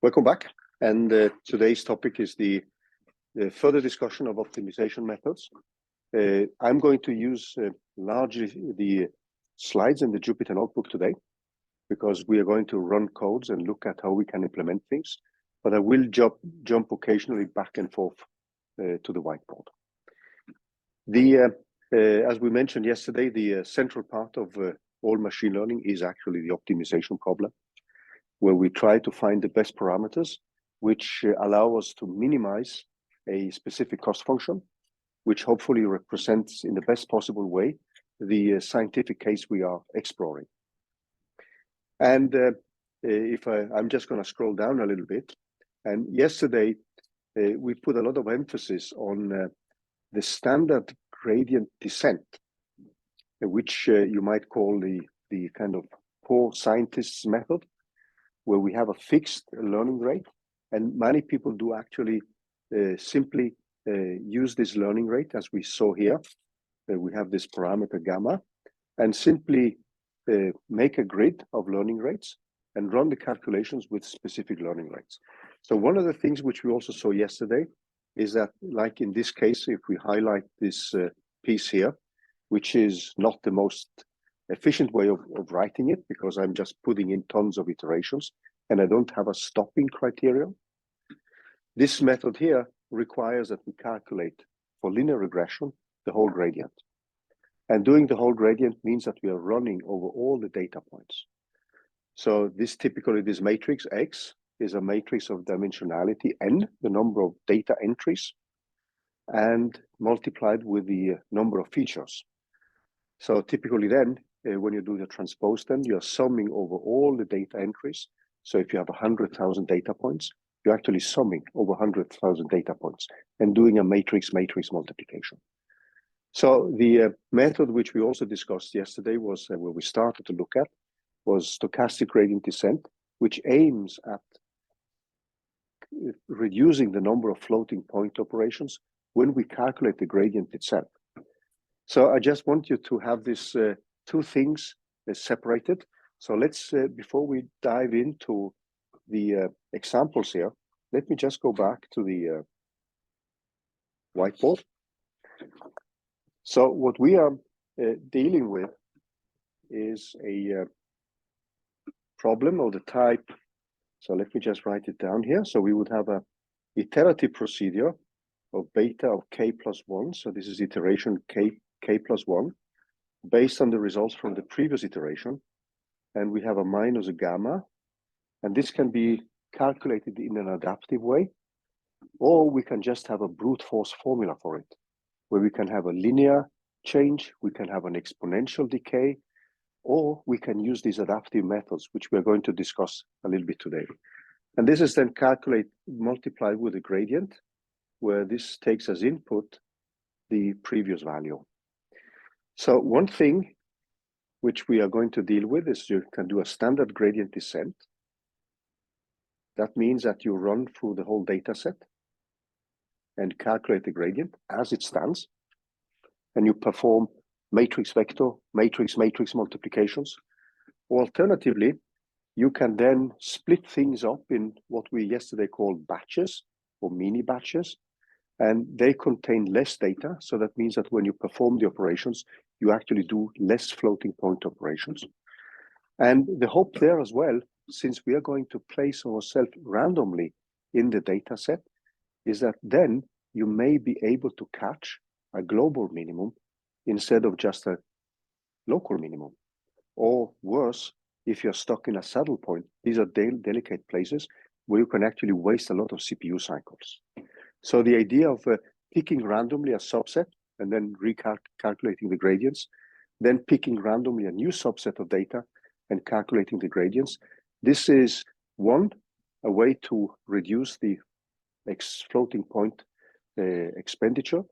Welcome back. And today's topic is the further discussion of optimization methods. I'm going to use largely the slides in the Jupyter Notebook today, because we are going to run codes and look at how we can implement things. But I will jump occasionally back and forth to the whiteboard. As we mentioned yesterday, the central part of all machine learning is actually the optimization problem, where we try to find the best parameters which allow us to minimize a specific cost function, which hopefully represents in the best possible way the scientific case we are exploring. And I'm just going to scroll down a little bit. And yesterday, we put a lot of emphasis on the standard gradient descent, which you might call the kind of poor scientist's method, where we have a fixed learning rate. And many people do actually simply use this learning rate, as we saw here. We have this parameter gamma, and simply make a grid of learning rates and run the calculations with specific learning rates. So one of the things which we also saw yesterday is that, like in this case, if we highlight this piece here, which is not the most efficient way of writing it, because I'm just putting in tons of iterations and I don't have a stopping criterion. This method here requires that we calculate for linear regression the whole gradient. And doing the whole gradient means that we are running over all the data points. So this matrix X is a matrix of dimensionality n, the number of data entries, and multiplied with the number of features. So typically then, when you do the transpose, then you're summing over all the data entries. So if you have 100,000 data points, you're actually summing over 100,000 data points and doing a matrix multiplication. So the method which we also discussed yesterday was where we started to look at was stochastic gradient descent, which aims at reducing the number of floating point operations when we calculate the gradient itself. So I just want you to have these two things separated. So let's, before we dive into the examples here, let me just go back to the whiteboard. So what we are dealing with is a problem of the type. So let me just write it down here. So we would have a iterative procedure of beta of k plus 1. So this is iteration k plus 1, based on the results from the previous iteration. And we have a minus a gamma. And this can be calculated in an adaptive way, or we can just have a brute force formula for it, where we can have a linear change, we can have an exponential decay, or we can use these adaptive methods, which we're going to discuss a little bit today. And this is then multiplied with a gradient, where this takes as input the previous value. So one thing which we are going to deal with is you can do a standard gradient descent. That means that you run through the whole data set and calculate the gradient as it stands. And you perform matrix vector, matrix multiplications. Alternatively, you can then split things up in what we yesterday called batches or mini batches, and they contain less data. So that means that when you perform the operations, you actually do less floating point operations. And the hope there as well, since we are going to place ourselves randomly in the data set, is that then you may be able to catch a global minimum instead of just a local minimum. Or worse, if you're stuck in a saddle point, these are delicate places where you can actually waste a lot of CPU cycles. So the idea of picking randomly a subset and then recalculating the gradients, then picking randomly a new subset of data and calculating the gradients, this is a way to reduce the floating point expenditure,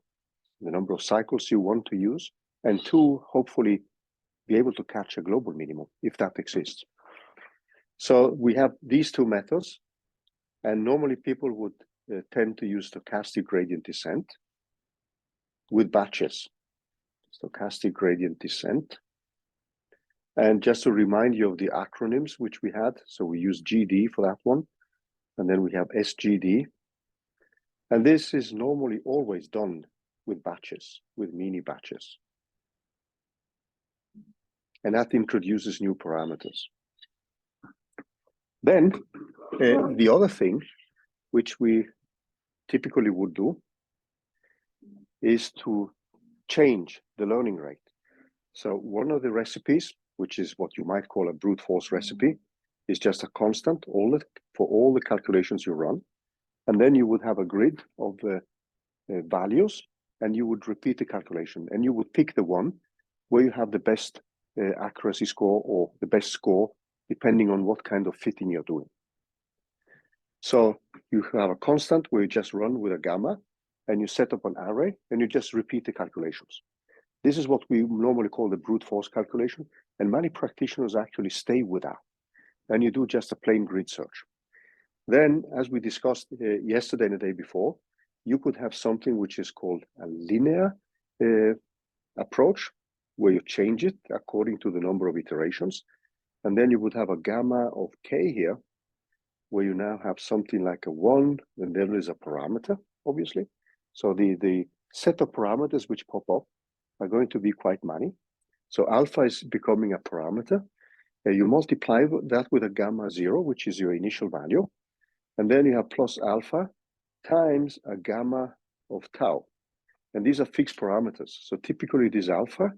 the number of cycles you want to use, and two, hopefully be able to catch a global minimum if that exists. So we have these two methods, and normally people would tend to use stochastic gradient descent with batches. Stochastic gradient descent. And just to remind you of the acronyms which we had, so we use GD for that one. and then we have SGD. And this is normally always done with batches, with mini batches. And that introduces new parameters. Then the other thing which we typically would do is to change the learning rate. So one of the recipes, which is what you might call a brute force recipe, is just a constant for all the calculations you run. And then you would have a grid of values, and you would repeat the calculation, and you would pick the one where you have the best accuracy score or the best score, depending on what kind of fitting you're doing. So you have a constant where you just run with a gamma, and you set up an array, and you just repeat the calculations. This is what we normally call the brute force calculation, and many practitioners actually stay with that. And you do just a plain grid search. Then, as we discussed yesterday and the day before, you could have something which is called a linear approach, where you change it according to the number of iterations. And then you would have a gamma of k here, where you now have something like a 1, and there is a parameter, obviously. So the set of parameters which pop up are going to be quite many. So alpha is becoming a parameter. You multiply that with a gamma 0, which is your initial value. And then you have plus alpha times a gamma of tau. And these are fixed parameters. So typically this alpha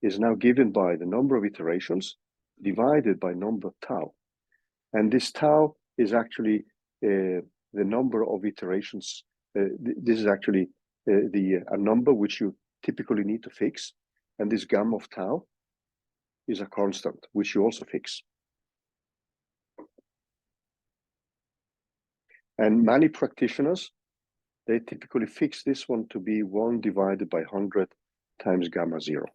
is now given by the number of iterations divided by number tau. And this tau is actually the number of iterations. This is actually a number which you typically need to fix. And this gamma of tau is a constant, which you also fix. And many practitioners, they typically fix this one to be 1 divided by 100 times gamma 0.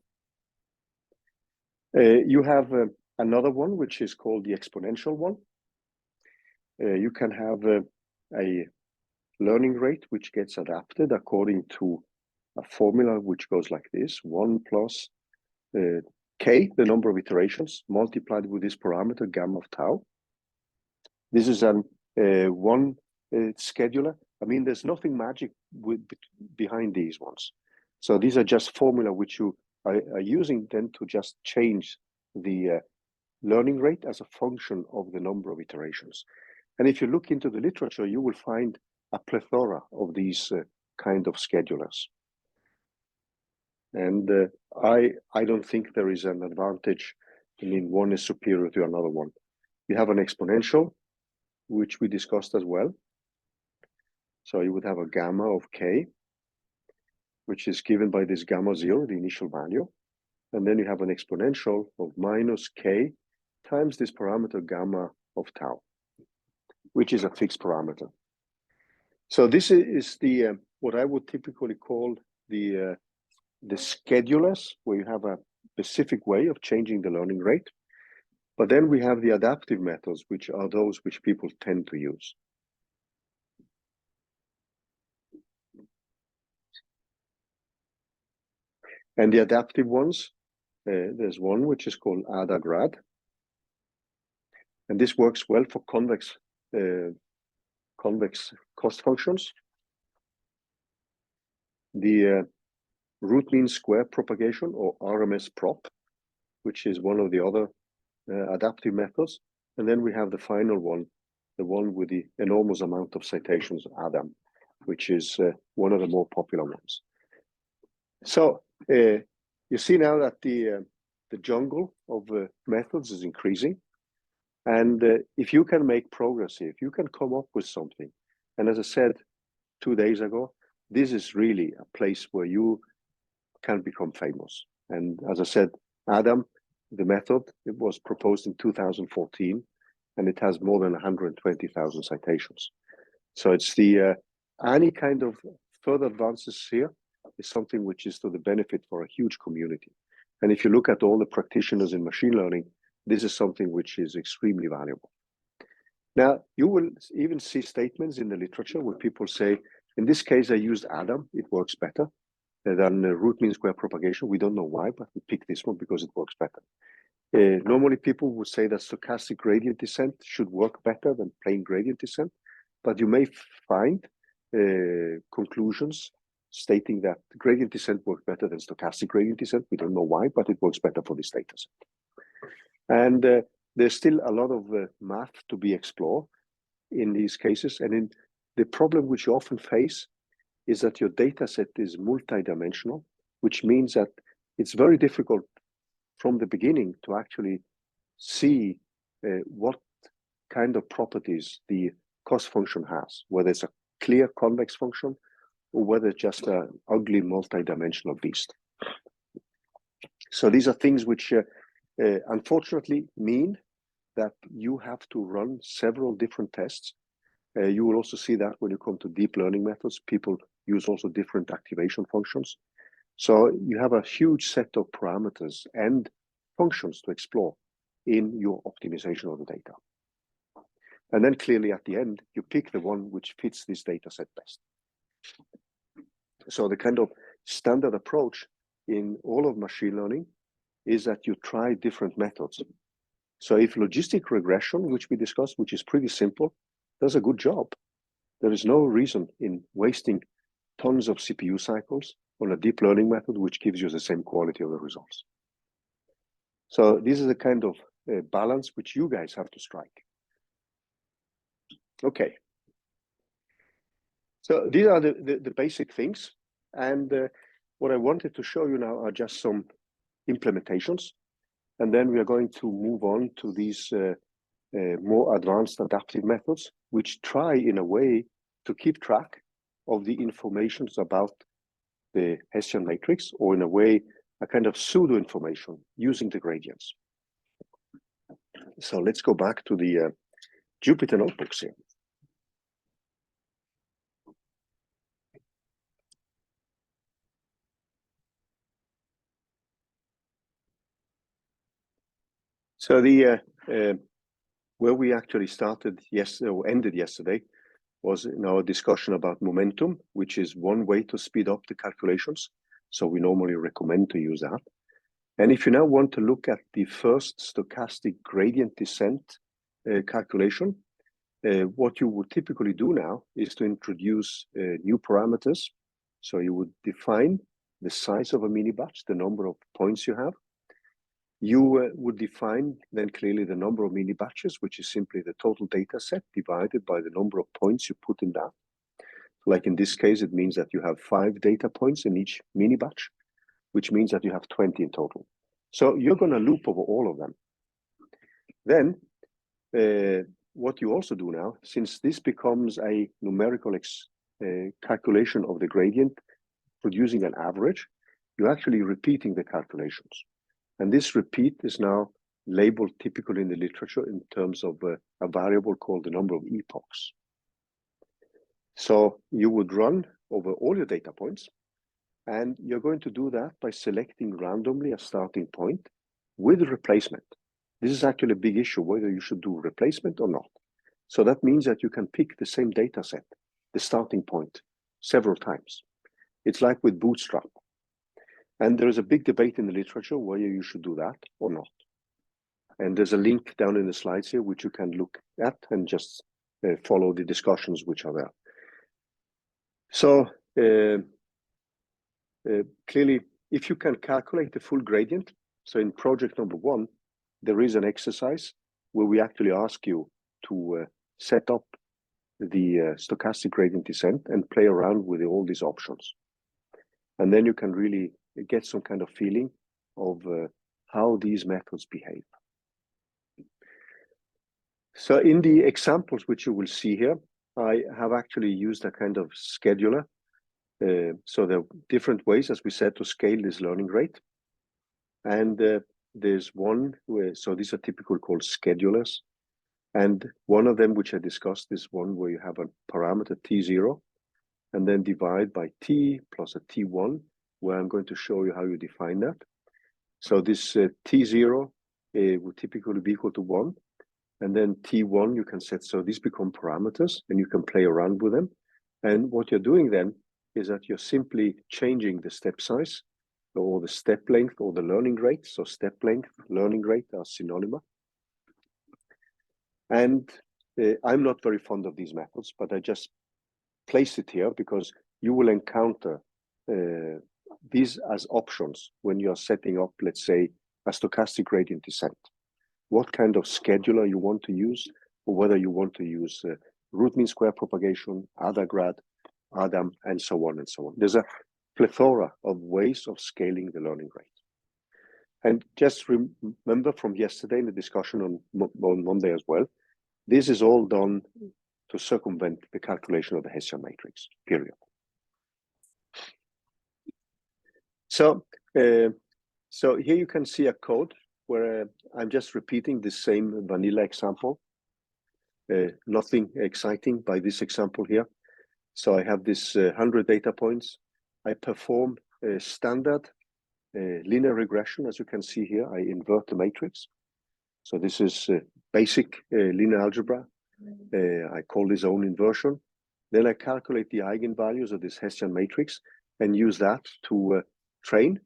You have another one, which is called the exponential one. You can have a learning rate which gets adapted according to a formula which goes like this: 1 plus k, the number of iterations, multiplied with this parameter gamma of tau. This is an one scheduler. I mean, there's nothing magic behind these ones. So these are just formula which you are using then to just change the learning rate as a function of the number of iterations. And if you look into the literature, you will find a plethora of these kind of schedulers. And I don't think there is an advantage. I mean, one is superior to another one. You have an exponential, which we discussed as well. So you would have a gamma of k, which is given by this gamma 0, the initial value. And then you have an exponential of minus k times this parameter gamma of tau, which is a fixed parameter. So this is the what I would typically call the schedulers, where you have a specific way of changing the learning rate. But then we have the adaptive methods, which are those which people tend to use. And the adaptive ones, there's one which is called ADAGrad. And this works well for convex cost functions. The root mean square propagation, or RMSprop, which is one of the other adaptive methods. And then we have the final one, the one with the enormous amount of citations, ADAM, which is one of the more popular ones. So you see now that the jungle of methods is increasing. And if you can make progress, if you can come up with something, and as I said 2 days ago, this is really a place where you can become famous. And as I said, ADAM, the method, it was proposed in 2014, and it has more than 120,000 citations. So it's the any kind of further advances here is something which is to the benefit for a huge community. And if you look at all the practitioners in machine learning, this is something which is extremely valuable. Now, you will even see statements in the literature where people say, in this case, I used ADAM, it works better than root mean square propagation. We don't know why, but we picked this one because it works better. Normally, people would say that stochastic gradient descent should work better than plain gradient descent. but you may find conclusions stating that gradient descent works better than stochastic gradient descent. We don't know why, but it works better for this data set. And there's still a lot of math to be explored in these cases. And in the problem which you often face is that your data set is multidimensional, which means that it's very difficult from the beginning to actually see what kind of properties the cost function has, whether it's a clear convex function or whether it's just an ugly multidimensional beast. So these are things which unfortunately mean that you have to run several different tests. You will also see that when you come to deep learning methods, people use also different activation functions. So you have a huge set of parameters and functions to explore in your optimization of the data. And then clearly at the end, you pick the one which fits this data set best. So the kind of standard approach in all of machine learning is that you try different methods. So if logistic regression, which we discussed, which is pretty simple, does a good job, there is no reason in wasting tons of CPU cycles on a deep learning method which gives you the same quality of the results. So this is a kind of balance which you guys have to strike. Okay. So these are the basic things. And what I wanted to show you now are just some implementations. And then we are going to move on to these more advanced adaptive methods, which try in a way to keep track of the information about the Hessian matrix, or in a way, a kind of pseudo information using the gradients. So let's go back to the Jupyter notebooks here. So the where we actually started yesterday or ended yesterday was in our discussion about momentum, which is one way to speed up the calculations. So we normally recommend to use that. And if you now want to look at the first stochastic gradient descent calculation, what you would typically do now is to introduce new parameters. So you would define the size of a mini batch, the number of points you have. You would define then clearly the number of mini batches, which is simply the total data set divided by the number of points you put in that. Like in this case, it means that you have 5 data points in each mini batch, which means that you have 20 in total. So you're going to loop over all of them. Then what you also do now, since this becomes a numerical calculation of the gradient producing an average, you're actually repeating the calculations. And this repeat is now labeled typically in the literature in terms of a variable called the number of epochs. So you would run over all your data points, and you're going to do that by selecting randomly a starting point with replacement. This is actually a big issue, whether you should do replacement or not. So that means that you can pick the same data set, the starting point, several times. It's like with Bootstrap. And there is a big debate in the literature whether you should do that or not. And there's a link down in the slides here, which you can look at and just follow the discussions which are there. So clearly, if you can calculate the full gradient, so in project number 1, there is an exercise where we actually ask you to set up the stochastic gradient descent and play around with all these options. And then you can really get some kind of feeling of how these methods behave. So in the examples which you will see here, I have actually used a kind of scheduler. So there are different ways, as we said, to scale this learning rate. And there's one where, so these are typically called schedulers. And one of them, which I discussed, is one where you have a parameter T0 and then divide by T plus a T1, where I'm going to show you how you define that. So this T0 would typically be equal to 1. And then T1 you can set, so these become parameters and you can play around with them. And what you're doing then is that you're simply changing the step size or the step length or the learning rate. So step length, learning rate are synonymous. And I'm not very fond of these methods, but I just place it here because you will encounter these as options when you're setting up, let's say, a stochastic gradient descent. What kind of scheduler you want to use, or whether you want to use root mean square propagation, ADAGrad, ADAM, and so on and so on. There's a plethora of ways of scaling the learning rate. And just remember from yesterday in the discussion on Monday as well, this is all done to circumvent the calculation of the Hessian matrix, period. So here you can see a code where I'm just repeating the same vanilla example. Nothing exciting by this example here. So I have this 100 data points. I perform a standard linear regression. As you can see here, I invert the matrix. So this is basic linear algebra. I call this own inversion. Then I calculate the eigenvalues of this Hessian matrix and use that to train.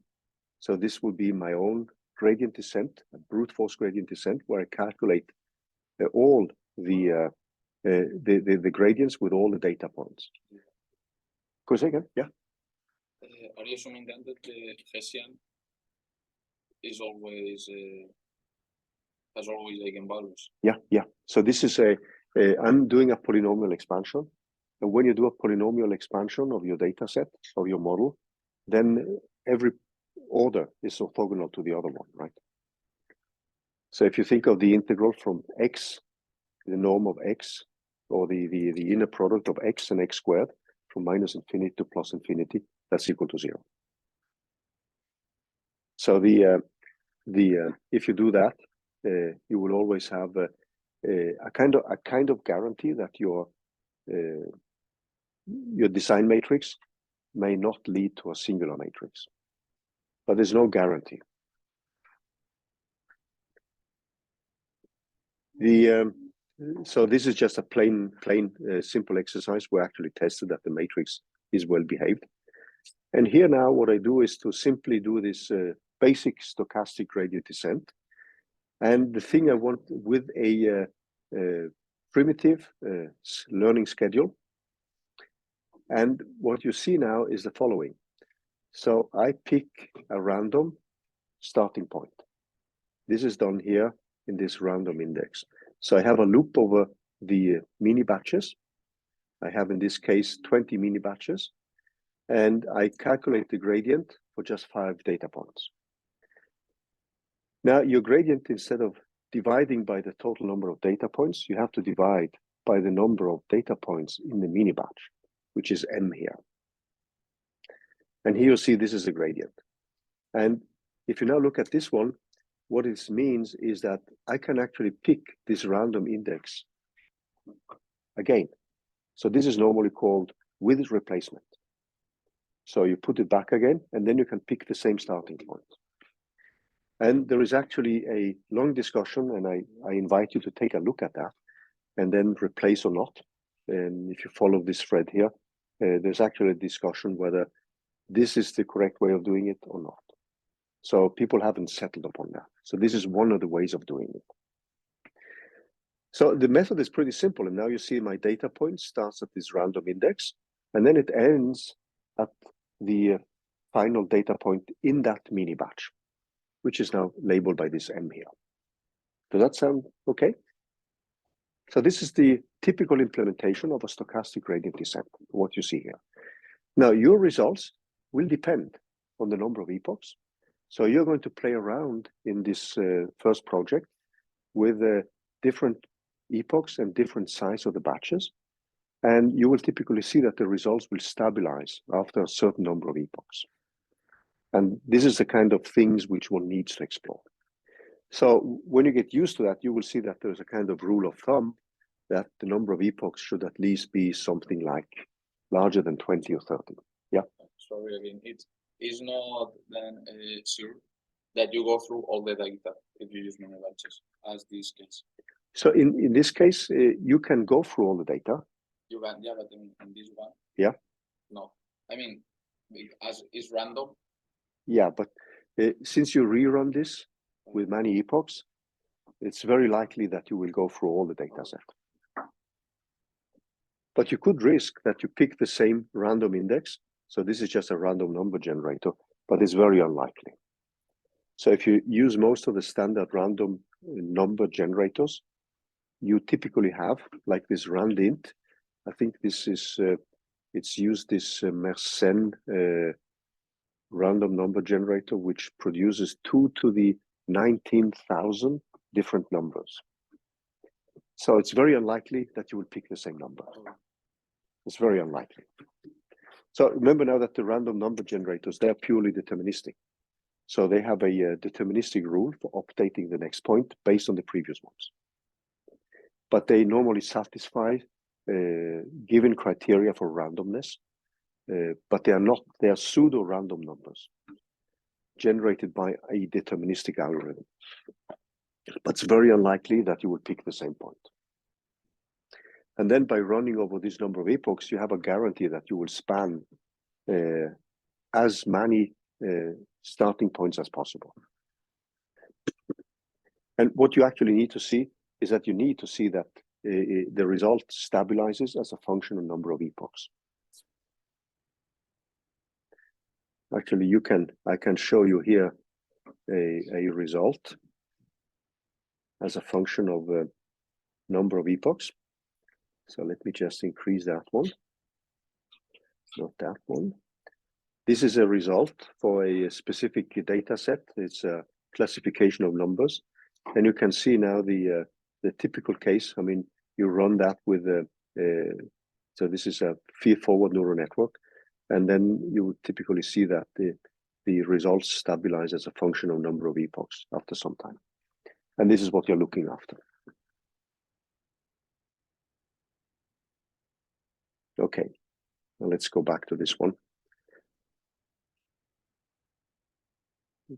So this will be my own gradient descent, a brute force gradient descent, where I calculate all the gradients with all the data points. Go again, yeah. Are you assuming then that the Hessian is always has always eigenvalues? Yeah. So this is I'm doing a polynomial expansion, and when you do a polynomial expansion of your data set of your model, then every order is orthogonal to the other one, right? So if you think of the integral from x, the norm of x, or the inner product of x and x squared from minus infinity to plus infinity, that's equal to 0. So if you do that, you will always have a kind of guarantee that your design matrix may not lead to a singular matrix, but there's no guarantee. So this is just a plain simple exercise where I actually tested that the matrix is well behaved. And here now what I do is to simply do this basic stochastic gradient descent. And the thing I want with a primitive learning schedule. And what you see now is the following. So I pick a random starting point. This is done here in this random index. So I have a loop over the mini batches. I have in this case 20 mini batches, and I calculate the gradient for just 5 data points. Now your gradient, instead of dividing by the total number of data points, you have to divide by the number of data points in the mini batch, which is m here. And here you see this is a gradient. And if you now look at this one, what this means is that I can actually pick this random index again. So this is normally called with replacement. So you put it back again, and then you can pick the same starting point. And there is actually a long discussion, and I invite you to take a look at that and then replace or not. And if you follow this thread here, there's actually a discussion whether this is the correct way of doing it or not. So people haven't settled upon that. So this is one of the ways of doing it. So the method is pretty simple. And now you see my data point starts at this random index, and then it ends at the final data point in that mini batch, which is now labeled by this M here. Does that sound okay? So this is the typical implementation of a stochastic gradient descent, what you see here. Now your results will depend on the number of epochs. So you're going to play around in this first project with different epochs and different size of the batches. And you will typically see that the results will stabilize after a certain number of epochs. And this is the kind of things which one needs to explore. So when you get used to that, you will see that there's a kind of rule of thumb that the number of epochs should at least be something like larger than 20 or 30. Yeah. Sorry again. It is not then sure that you go through all the data if you use many batches, as this case. So in this case, you can go through all the data. You can, yeah, but in this one, yeah. No, I mean, as is random. Yeah, but since you rerun this with many epochs, it's very likely that you will go through all the data set. But you could risk that you pick the same random index. So this is just a random number generator, but it's very unlikely. So if you use most of the standard random number generators, you typically have like this randint. I think this is, it's used this Mersenne random number generator, which produces 2 to the 19,000 different numbers. So it's very unlikely that you will pick the same number. It's very unlikely. So remember now that the random number generators, they are purely deterministic. So they have a deterministic rule for updating the next point based on the previous ones. But they normally satisfy given criteria for randomness, but they are pseudo-random numbers generated by a deterministic algorithm. But it's very unlikely that you will pick the same point. And then by running over this number of epochs, you have a guarantee that you will span as many starting points as possible. And what you actually need to see is that you need to see that the result stabilizes as a function of number of epochs. Actually, I can show you here a result as a function of number of epochs. So let me just increase that one, not that one. This is a result for a specific data set. It's a classification of numbers. And you can see now the typical case. I mean, you run that with so this is a feed-forward neural network. And then you would typically see that the results stabilize as a function of number of epochs after some time. And this is what you're looking after. Okay, now let's go back to this one.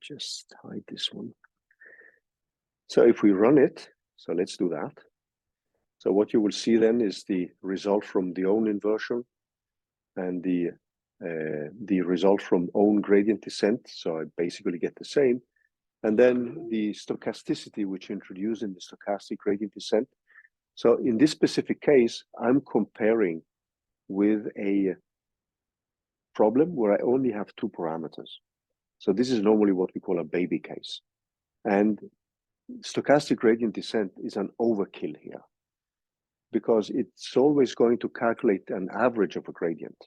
Just hide this one. So if we run it, so let's do that. So what you will see then is the result from the own inversion and the result from own gradient descent. So I basically get the same. And then the stochasticity, which introduced in the stochastic gradient descent. So in this specific case, I'm comparing with a problem where I only have 2 parameters. So this is normally what we call a baby case. And stochastic gradient descent is an overkill here because it's always going to calculate an average of a gradient.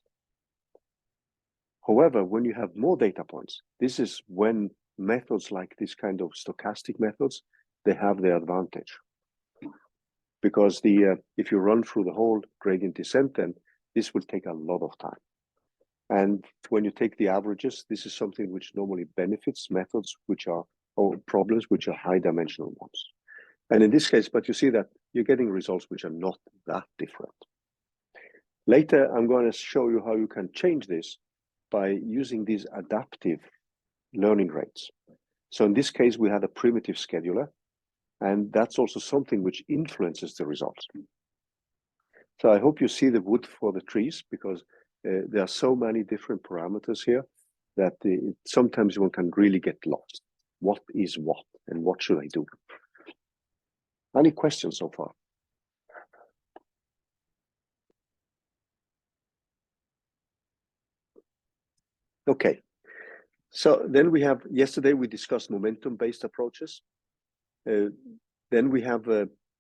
However, when you have more data points, this is when methods like this kind of stochastic methods, they have their advantage. Because if you run through the whole gradient descent, then this will take a lot of time. And when you take the averages, this is something which normally benefits methods which are, or problems which are high dimensional ones. And in this case, but you see that you're getting results which are not that different. Later, I'm going to show you how you can change this by using these adaptive learning rates. So in this case, we had a primitive scheduler, and that's also something which influences the results. So I hope you see the wood for the trees, because there are so many different parameters here that sometimes one can really get lost. What is what, and what should I do? Any questions so far? Okay, so then we have, yesterday we discussed momentum-based approaches. Then we have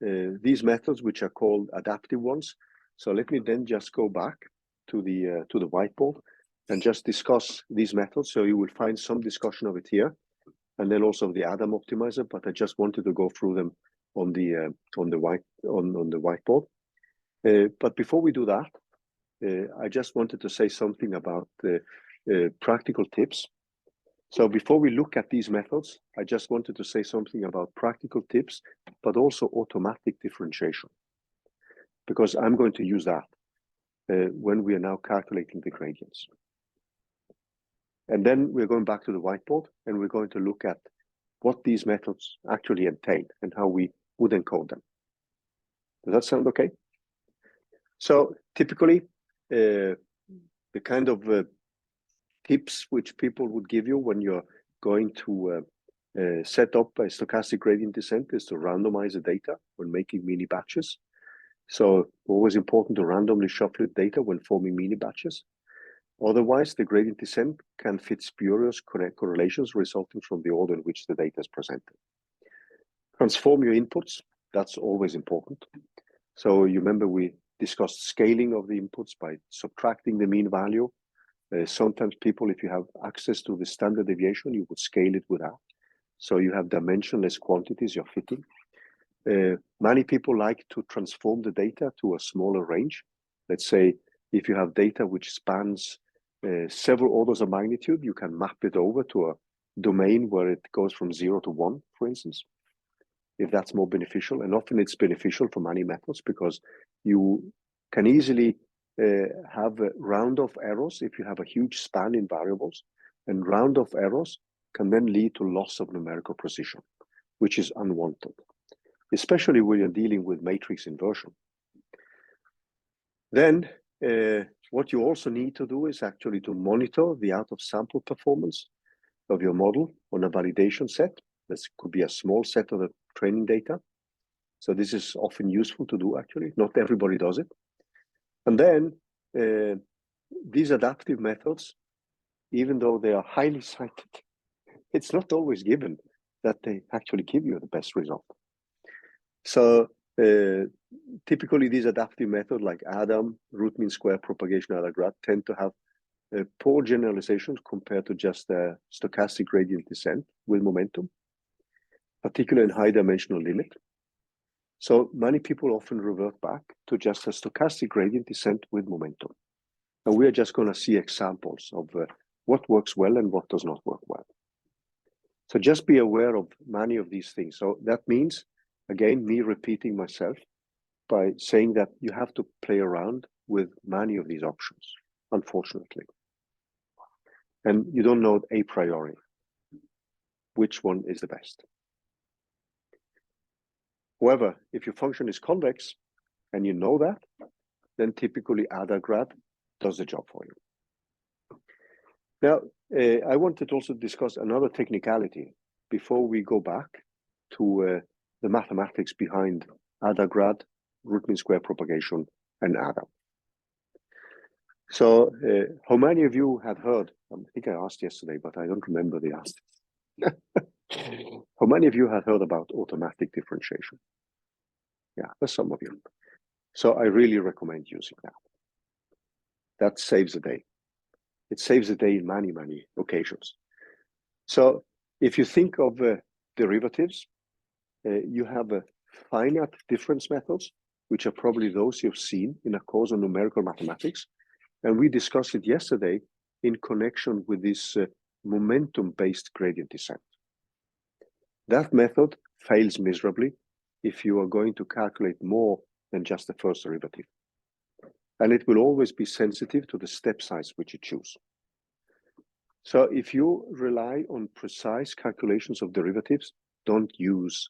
these methods which are called adaptive ones. So let me then just go back to the whiteboard and just discuss these methods. So you will find some discussion of it here, and then also the Adam optimizer. But I just wanted to go through them on the whiteboard. But before we do that, I just wanted to say something about practical tips. So before we look at these methods, I just wanted to say something about practical tips, but also automatic differentiation, because I'm going to use that when we are now calculating the gradients. And then we're going back to the whiteboard, and we're going to look at what these methods actually entail and how we would encode them. Does that sound okay? So typically, the kind of tips which people would give you when you're going to set up a stochastic gradient descent is to randomize the data when making mini batches. So always important to randomly shuffle data when forming mini batches. Otherwise, the gradient descent can fit spurious correlations resulting from the order in which the data is presented. Transform your inputs. That's always important. So you remember we discussed scaling of the inputs by subtracting the mean value. Sometimes people, if you have access to the standard deviation, you would scale it with that. So you have dimensionless quantities you're fitting. Many people like to transform the data to a smaller range. Let's say if you have data which spans several orders of magnitude, you can map it over to a domain where it goes from 0 to 1, for instance, if that's more beneficial. And often it's beneficial for many methods because you can easily have round-off errors if you have a huge span in variables, and round-off errors can then lead to loss of numerical precision, which is unwanted, especially when you're dealing with matrix inversion. Then what you also need to do is actually to monitor the out-of-sample performance of your model on a validation set. This could be a small set of the training data. So this is often useful to do, actually. Not everybody does it. And then these adaptive methods, even though they are highly cited, it's not always given that they actually give you the best result. So typically these adaptive methods like ADAM, root mean square propagation, ADAGrad, tend to have poor generalizations compared to just a stochastic gradient descent with momentum, particularly in high dimensional limit. So many people often revert back to just a stochastic gradient descent with momentum. And we are just going to see examples of what works well and what does not work well. So just be aware of many of these things. So that means, again, me repeating myself by saying that you have to play around with many of these options, unfortunately. And you don't know a priori which one is the best. However, if your function is convex and you know that, then typically ADAGrad does the job for you. Now, I wanted to also discuss another technicality before we go back to the mathematics behind ADAGrad, root mean square propagation, and ADAM. So how many of you had heard, I think I asked yesterday, but I don't remember the answer. How many of you had heard about automatic differentiation? Yeah, there's some of you. So I really recommend using that. That saves the day. It saves the day in many, many occasions. So if you think of derivatives, you have finite difference methods, which are probably those you've seen in a course on numerical mathematics. And we discussed it yesterday in connection with this momentum-based gradient descent. That method fails miserably if you are going to calculate more than just the first derivative. And it will always be sensitive to the step size which you choose. So if you rely on precise calculations of derivatives, don't use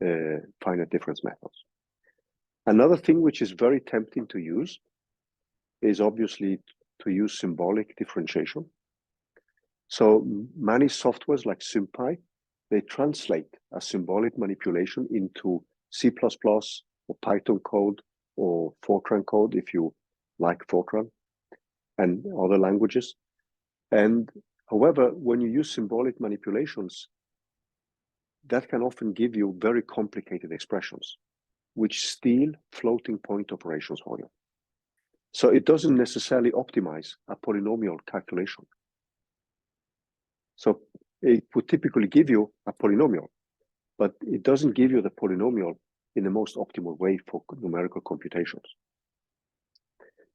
finite difference methods. Another thing which is very tempting to use is obviously to use symbolic differentiation. So many softwares like SymPy, they translate a symbolic manipulation into C++ or Python code or Fortran code, if you like Fortran, and other languages. And however, when you use symbolic manipulations, that can often give you very complicated expressions, which steal floating point operations for you. So it doesn't necessarily optimize a polynomial calculation. So it would typically give you a polynomial, but it doesn't give you the polynomial in the most optimal way for numerical computations.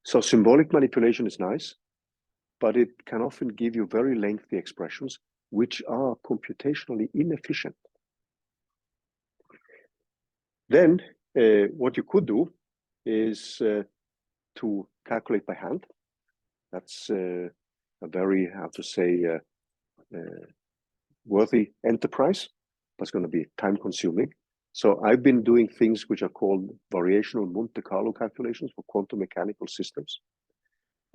So symbolic manipulation is nice, but it can often give you very lengthy expressions, which are computationally inefficient. Then what you could do is to calculate by hand. That's a very, how to say, worthy enterprise, but it's going to be time consuming. So I've been doing things which are called variational Monte Carlo calculations for quantum mechanical systems.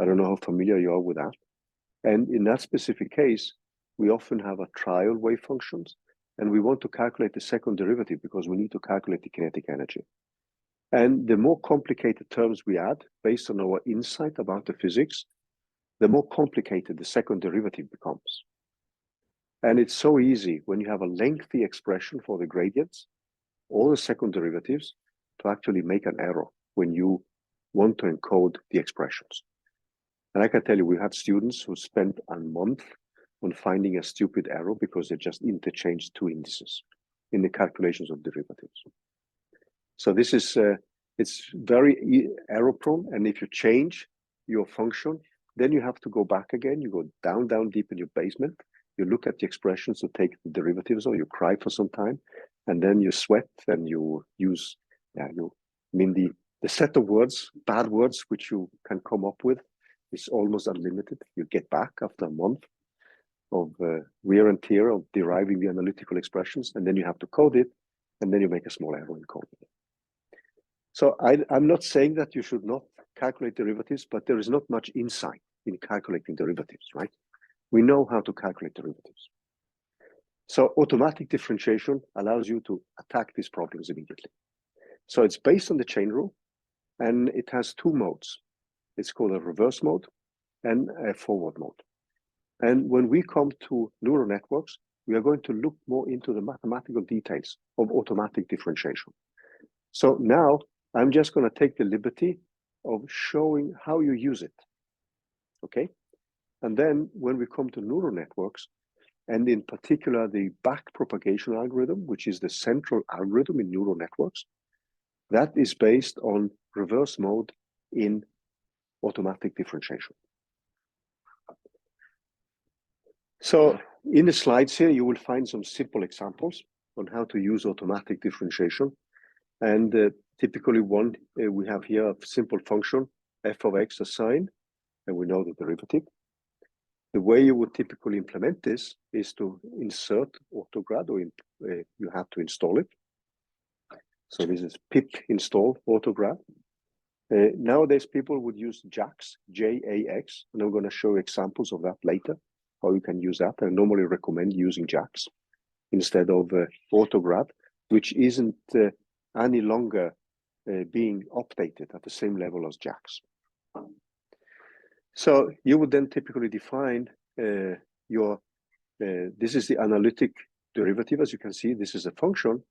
I don't know how familiar you are with that. And in that specific case, we often have a trial wave functions, and we want to calculate the second derivative because we need to calculate the kinetic energy. And the more complicated terms we add, based on our insight about the physics, the more complicated the second derivative becomes. And it's so easy when you have a lengthy expression for the gradients, all the second derivatives, to actually make an error when you want to encode the expressions. And I can tell you, we had students who spent a month on finding a stupid error because they just interchanged two indices in the calculations of derivatives. So this is, it's very error prone. And if you change your function, then you have to go back again. You go down deep in your basement. You look at the expressions to take the derivatives, or you cry for some time, and then you sweat and you use, the set of words, bad words, which you can come up with is almost unlimited. You get back after a month of wear and tear of deriving the analytical expressions, and then you have to code it, and then you make a small error in coding it. So I'm not saying that you should not calculate derivatives, but there is not much insight in calculating derivatives, right? We know how to calculate derivatives. So automatic differentiation allows you to attack these problems immediately. So it's based on the chain rule, and it has two modes. It's called a reverse mode and a forward mode. And when we come to neural networks, we are going to look more into the mathematical details of automatic differentiation. So now I'm just going to take the liberty of showing how you use it, okay? And then when we come to neural networks, and in particular the backpropagation algorithm, which is the central algorithm in neural networks, that is based on reverse mode in automatic differentiation. So in the slides here, you will find some simple examples on how to use automatic differentiation. And typically one, we have here a simple function, f of x assigned, and we know the derivative. The way you would typically implement this is to insert AutoGrad, or you have to install it. So this is pip install AutoGrad. Nowadays, people would use JAX, J-A-X, and I'm going to show you examples of that later, how you can use that. I normally recommend using JAX instead of AutoGrad, which isn't any longer being updated at the same level as JAX. So you would then typically define this is the analytic derivative. As you can see, this is a function.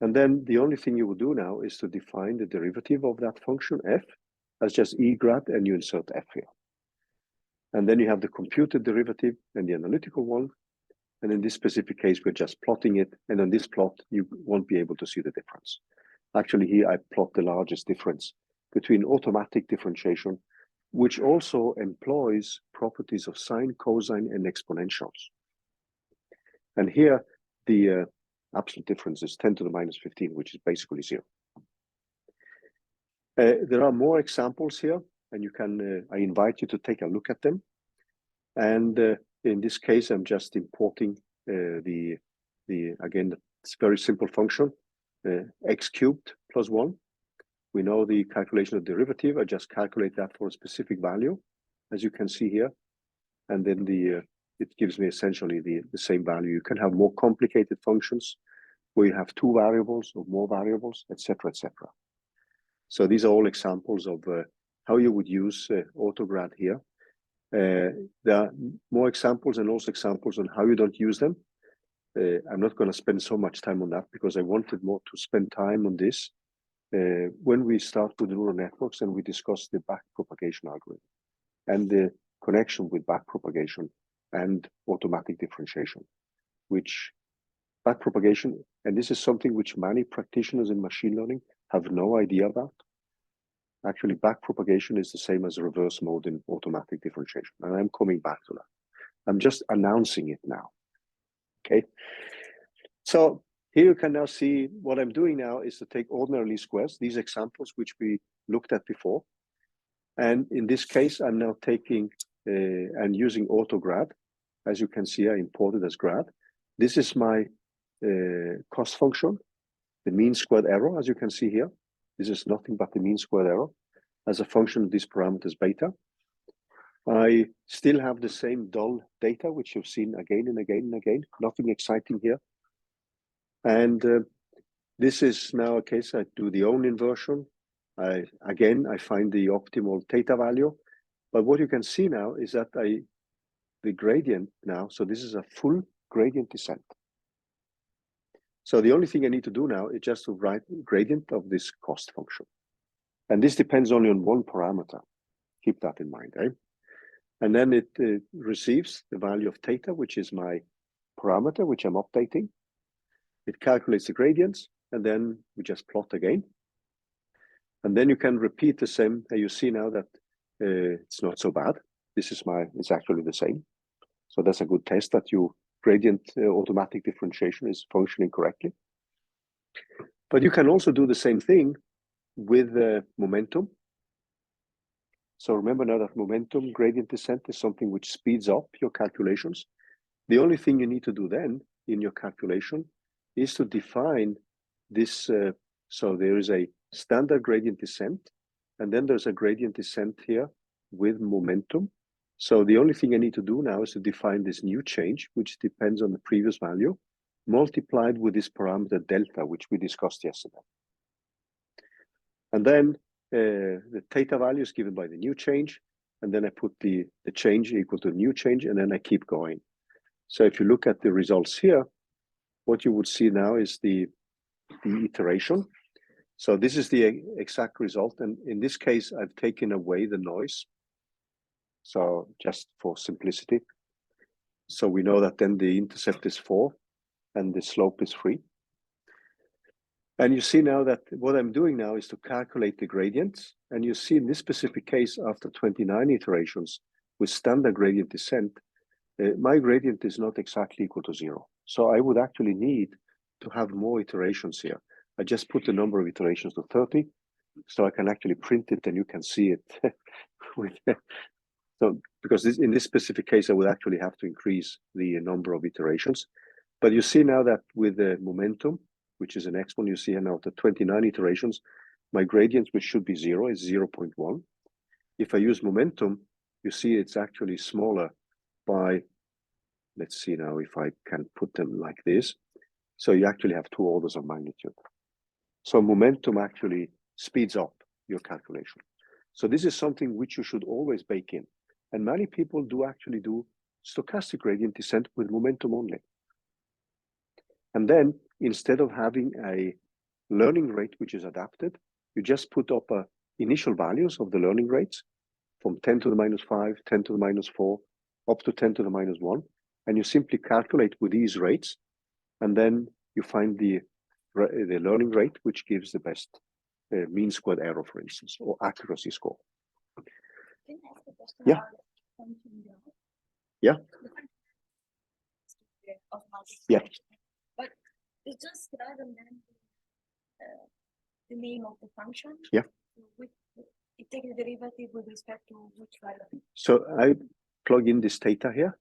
And then the only thing you would do now is to define the derivative of that function, f, as just EGrad, and you insert f here. And then you have the computed derivative and the analytical one. And in this specific case, we're just plotting it. And on this plot, you won't be able to see the difference. Actually, here I plot the largest difference between automatic differentiation, which also employs properties of sine, cosine, and exponentials. And here, the absolute difference is 10 to the minus 15, which is basically 0. There are more examples here, and you can, I invite you to take a look at them. And in this case, I'm just importing again, it's a very simple function, x cubed plus 1. We know the calculation of derivative. I just calculate that for a specific value, as you can see here. And then it gives me essentially the same value. You can have more complicated functions where you have two variables or more variables, etc., etc. So these are all examples of how you would use AutoGrad here. There are more examples and also examples on how you don't use them. I'm not going to spend so much time on that because I wanted more to spend time on this when we start with neural networks and we discuss the backpropagation algorithm and the connection with backpropagation and automatic differentiation, which backpropagation, and this is something which many practitioners in machine learning have no idea about. Actually, backpropagation is the same as reverse mode in automatic differentiation, and I'm coming back to that. I'm just announcing it now, okay? So here you can now see what I'm doing now is to take ordinary least squares, these examples which we looked at before. And in this case, I'm now taking and using AutoGrad. As you can see, I imported as grad. This is my cost function, the mean squared error, as you can see here. This is nothing but the mean squared error as a function of these parameters beta. I still have the same dull data, which you've seen again and again and again, nothing exciting here. And This is now a case I do the own inversion. I find the optimal theta value. But what you can see now is that the gradient now, so this is a full gradient descent. So the only thing I need to do now is just to write gradient of this cost function. And this depends only on one parameter. Keep that in mind, eh? And then it receives the value of theta, which is my parameter, which I'm updating. It calculates the gradients, and then we just plot again. And then you can repeat the same. You see now that it's not so bad. It's actually the same. So that's a good test that your gradient automatic differentiation is functioning correctly. But you can also do the same thing with momentum. So remember now that momentum gradient descent is something which speeds up your calculations. The only thing you need to do then in your calculation is to define this. So there is a standard gradient descent, and then there's a gradient descent here with momentum. So the only thing I need to do now is to define this new change, which depends on the previous value, multiplied with this parameter delta, which we discussed yesterday. And then the theta value is given by the new change, and then I put the change equal to the new change, and then I keep going. So if you look at the results here, what you would see now is the iteration. So this is the exact result, and in this case, I've taken away the noise. So just for simplicity. So we know that then the intercept is 4 and the slope is 3. And you see now that what I'm doing now is to calculate the gradients. And you see in this specific case, after 29 iterations with standard gradient descent, my gradient is not exactly equal to 0. So I would actually need to have more iterations here. I just put the number of iterations to 30, so I can actually print it and you can see it. So because in this specific case, I would actually have to increase the number of iterations. But you see now that with the momentum, which is the next one, you see here now the 29 iterations, my gradient, which should be 0, is 0.1. If I use momentum, you see it's actually smaller by, let's see now if I can put them like this. So you actually have 2 orders of magnitude. So momentum actually speeds up your calculation. So this is something which you should always bake in. And many people do actually do stochastic gradient descent with momentum only. And then instead of having a learning rate which is adapted, you just put up initial values of the learning rates from 10 to the minus 5, 10 to the minus 4, up to 10 to the minus 1. And you simply calculate with these rates, and then you find the learning rate, which gives the best mean squared error, for instance, or accuracy score. Can I ask a question? Yeah. Yeah. Yeah. But it's just rather than the name of the function. Yeah. It takes the derivative with respect to which value. So I plug in this theta here.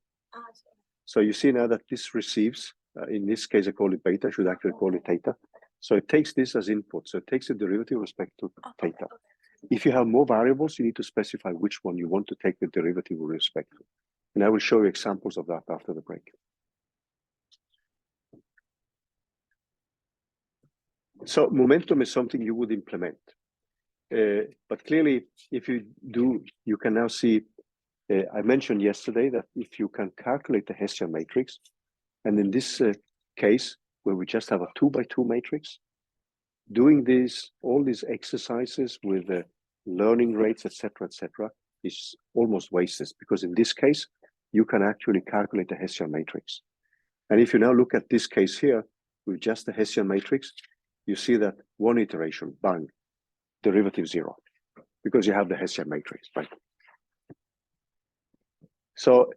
So you see now that this receives, in this case, I call it beta, I should actually call it theta. So it takes this as input. So it takes the derivative with respect to theta. If you have more variables, you need to specify which one you want to take the derivative with respect to. And I will show you examples of that after the break. So momentum is something you would implement. But clearly, if you do, you can now see, I mentioned yesterday that if you can calculate the Hessian matrix, and in this case, where we just have a 2x2 matrix, doing all these exercises with learning rates, etc., is almost wasted, because in this case, you can actually calculate the Hessian matrix. And if you now look at this case here, with just the Hessian matrix, you see that one iteration, bang, derivative 0, because you have the Hessian matrix, right? So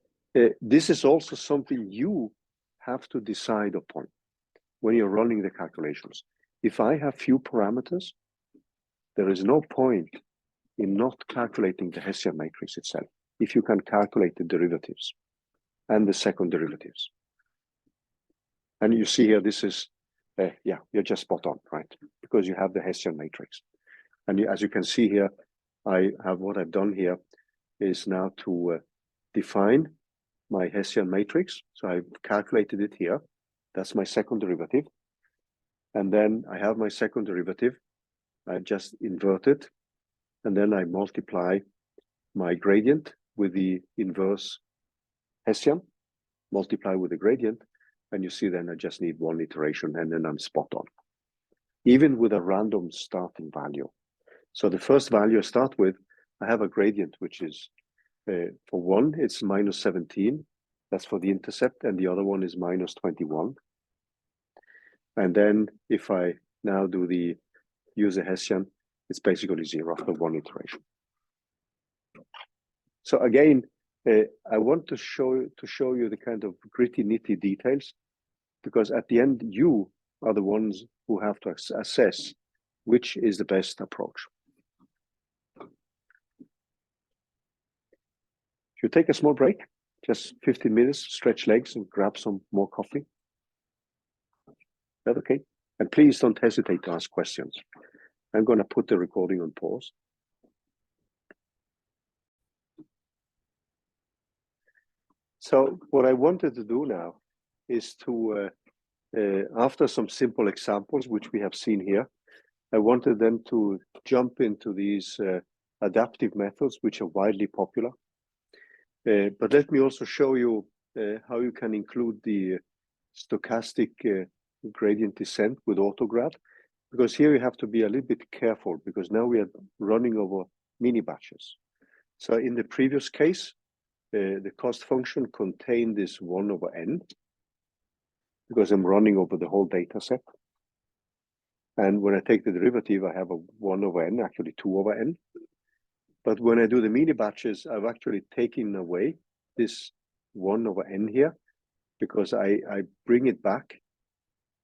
this is also something you have to decide upon when you're running the calculations. If I have few parameters, there is no point in not calculating the Hessian matrix itself, if you can calculate the derivatives and the second derivatives. And you see here, this is, yeah, you're just spot on, right? Because you have the Hessian matrix. And as you can see here, what I've done here is now to define my Hessian matrix. So I've calculated it here. That's my second derivative. And then I have my second derivative. I just invert it, and then I multiply my gradient with the inverse Hessian, multiply with the gradient, and you see then I just need one iteration, and then I'm spot on, even with a random starting value. So the first value I start with, I have a gradient which is, for one, it's -17. That's for the intercept, and the other one is -21. And then if I now use a Hessian, it's basically 0 after one iteration. So again, I want to show you the kind of gritty, nitty details, because at the end, you are the ones who have to assess which is the best approach. If you take a small break, just 15 minutes, stretch legs and grab some more coffee. Is that okay? And please don't hesitate to ask questions. I'm going to put the recording on pause. So what I wanted to do now is to, after some simple examples, which we have seen here, I wanted then to jump into these adaptive methods, which are widely popular. But let me also show you how you can include the stochastic gradient descent with ADAGrad, because here you have to be a little bit careful, because now we are running over mini batches. So in the previous case, the cost function contained this 1/n, because I'm running over the whole data set. And when I take the derivative, I have a 1/n, actually 2/n. But when I do the mini batches, I've actually taken away this 1/n here, because I bring it back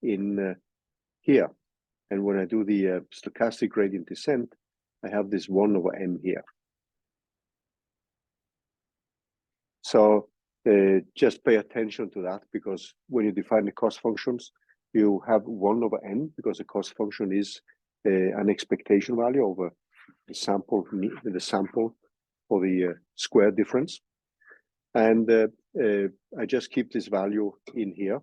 in here. And when I do the stochastic gradient descent, I have this 1/n here. So just pay attention to that, because when you define the cost functions, you have 1/n, because the cost function is an expectation value over the sample for the square difference. And I just keep this value in here,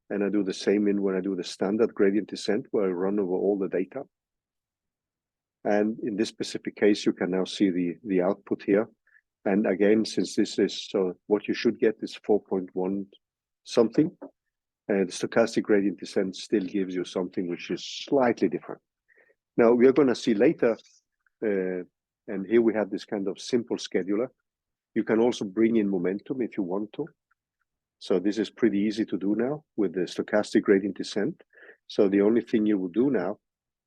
and I do the same when I do the standard gradient descent, where I run over all the data. And in this specific case, you can now see the output here. And again, since this is, so what you should get is 4.1 something. The stochastic gradient descent still gives you something which is slightly different. Now we are going to see later, and here we have this kind of simple scheduler. You can also bring in momentum if you want to. So this is pretty easy to do now with the stochastic gradient descent. So the only thing you will do now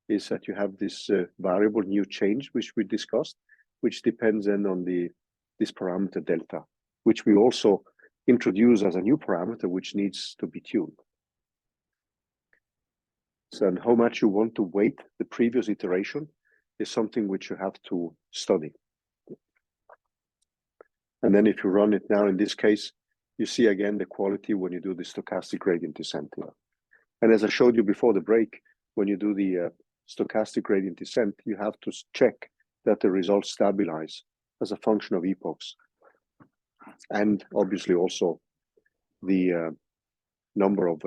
is that you have this variable new change, which we discussed, which depends then on this parameter delta, which we also introduce as a new parameter, which needs to be tuned. So, and how much you want to weight the previous iteration is something which you have to study. And then if you run it now, in this case, you see again the quality when you do the stochastic gradient descent here. And as I showed you before the break, when you do the stochastic gradient descent, you have to check that the results stabilize as a function of epochs, and obviously also the number of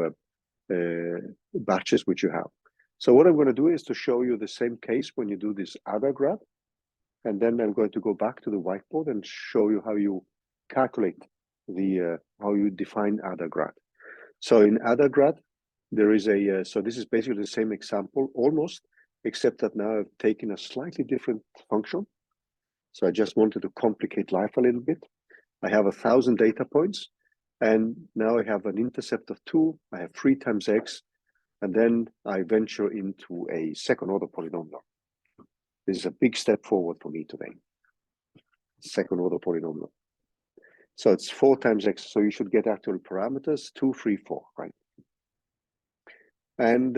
batches which you have. So what I'm going to do is to show you the same case when you do this ADAGrad, and then I'm going to go back to the whiteboard and show you how you calculate how you define ADAGrad. So in ADAGrad, there is so this is basically the same example almost, except that now I've taken a slightly different function. So I just wanted to complicate life a little bit. I have 1,000 data points, and now I have an intercept of 2. I have 3 times x, and then I venture into a second order polynomial. This is a big step forward for me today. Second order polynomial. So it's 4 times x, so you should get actual parameters, 2, 3, 4, right? And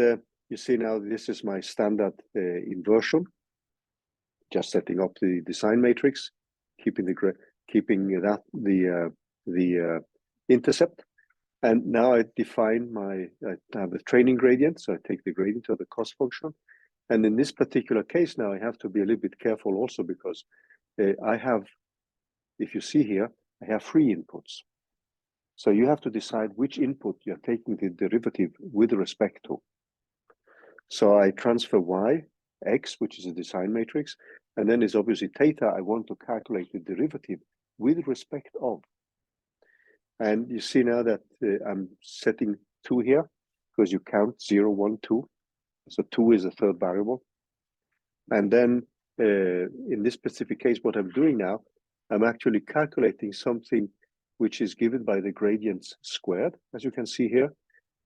you see now this is my standard inversion. Just setting up the design matrix, keeping the intercept, and now I define I have a training gradient, so I take the gradient of the cost function, and in this particular case now I have to be a little bit careful also, because I have, if you see here, I have 3 inputs, so you have to decide which input you're taking the derivative with respect to. So I transfer y, x, which is a design matrix, and then it's obviously theta. I want to calculate the derivative with respect of. And you see now that I'm setting 2 here, because you count 0, 1, 2. So 2 is the third variable. And then in this specific case, what I'm doing now, I'm actually calculating something which is given by the gradients squared, as you can see here.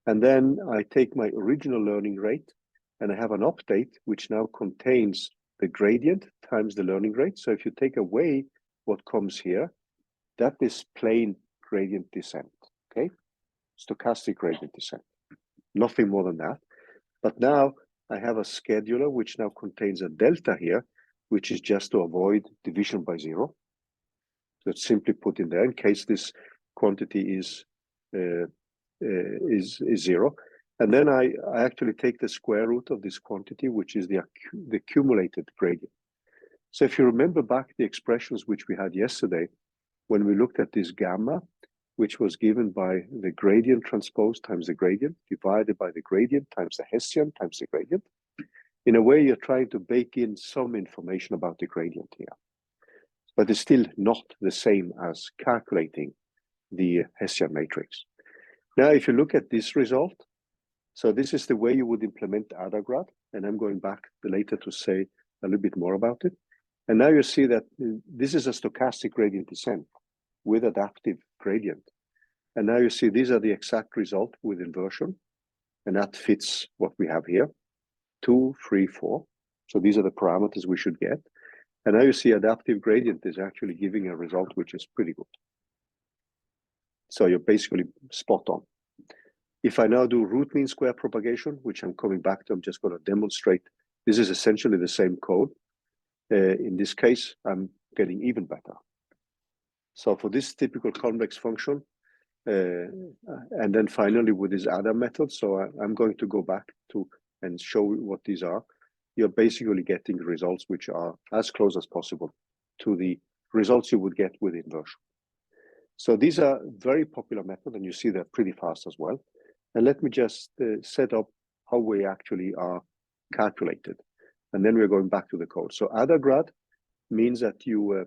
And then I take my original learning rate and I have an update which now contains the gradient times the learning rate. So if you take away what comes here, that is plain gradient descent, okay? Stochastic gradient descent, nothing more than that. But now I have a scheduler which now contains a delta here, which is just to avoid division by 0. So it's simply put in there in case this quantity is 0. And then I actually take the square root of this quantity, which is the accumulated gradient. So if you remember back the expressions which we had yesterday, when we looked at this gamma, which was given by the gradient transpose times the gradient, divided by the gradient times the Hessian times the gradient. In a way, you're trying to bake in some information about the gradient here. But it's still not the same as calculating the Hessian matrix. Now, if you look at this result, so this is the way you would implement ADAGrad, and I'm going back later to say a little bit more about it. And now you see that this is a stochastic gradient descent with adaptive gradient. And now you see these are the exact result with inversion, and that fits what we have here, 2, 3, 4. So these are the parameters we should get. And now you see adaptive gradient is actually giving a result which is pretty good. So you're basically spot on. If I now do root mean square propagation, which I'm coming back to, I'm just going to demonstrate. This is essentially the same code. In this case, I'm getting even better. So for this typical convex function, and then finally with this ADA method, so I'm going to go back to and show what these are. You're basically getting results which are as close as possible to the results you would get with inversion. So these are very popular methods, and you see they're pretty fast as well. And let me just set up how we actually are calculated. And then we're going back to the code. So ADAGrad means that you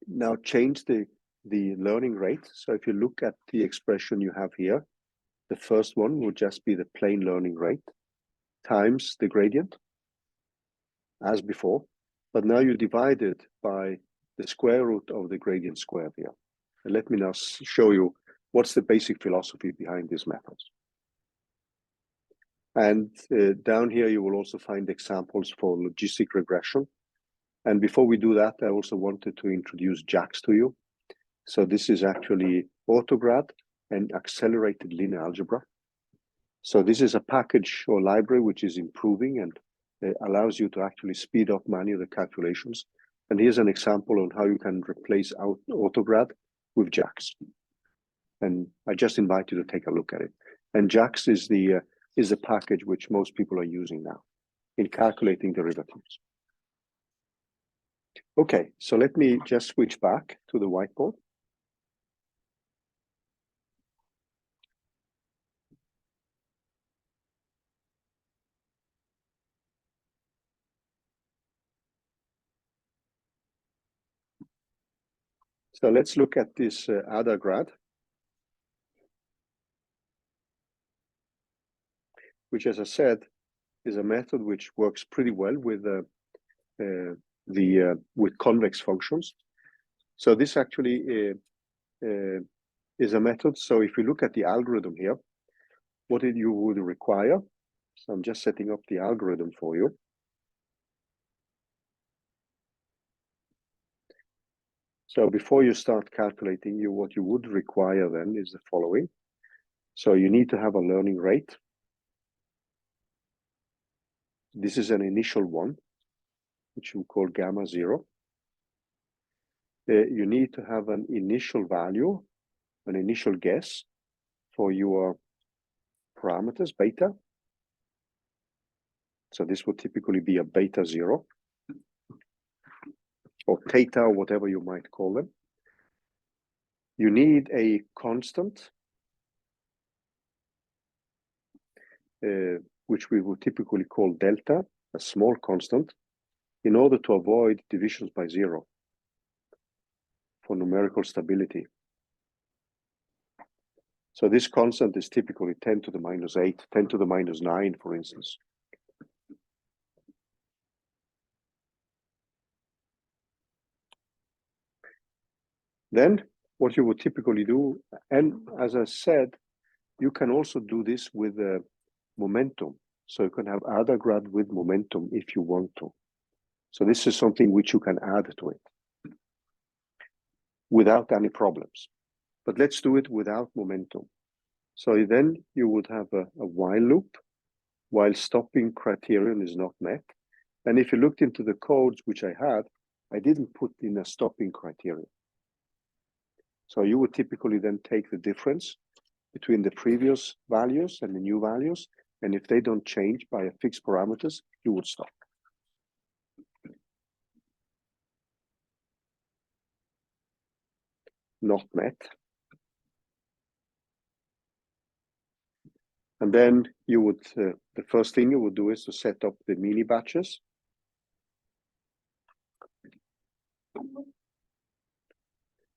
now change the learning rate. So if you look at the expression you have here, the first one would just be the plain learning rate times the gradient, as before. But now you divide it by the square root of the gradient squared here. And let me now show you what's the basic philosophy behind these methods. And down here, you will also find examples for logistic regression. And before we do that, I also wanted to introduce JAX to you. So this is actually AutoGrad and accelerated linear algebra. So this is a package or library which is improving and allows you to actually speed up many of the calculations. And here's an example on how you can replace AutoGrad with JAX. And I just invite you to take a look at it. And JAX is the package which most people are using now in calculating derivatives. Okay, so let me just switch back to the whiteboard. So let's look at this ADAGrad, which, as I said, is a method which works pretty well with with convex functions. So this actually is a method. So if you look at the algorithm here, what you would require. So I'm just setting up the algorithm for you. So before you start calculating, what you would require then is the following. So you need to have a learning rate. This is an initial one, which we call gamma 0. You need to have an initial value, an initial guess for your parameters, beta. So this would typically be a beta 0 or theta, or whatever you might call them. You need a constant which we would typically call delta, a small constant, in order to avoid divisions by 0 for numerical stability. So this constant is typically 10 to the minus 8, 10 to the minus 9, for instance. Then what you would typically do, and as I said, you can also do this with momentum. So you can have ADAGrad with momentum if you want to. So this is something which you can add to it without any problems. But let's do it without momentum. So then you would have a while loop while stopping criterion is not met. And if you looked into the codes which I had, I didn't put in a stopping criterion. So you would typically then take the difference between the previous values and the new values. And if they don't change by a fixed parameters, you would stop. Not met. And then you would, the first thing you would do is to set up the mini batches.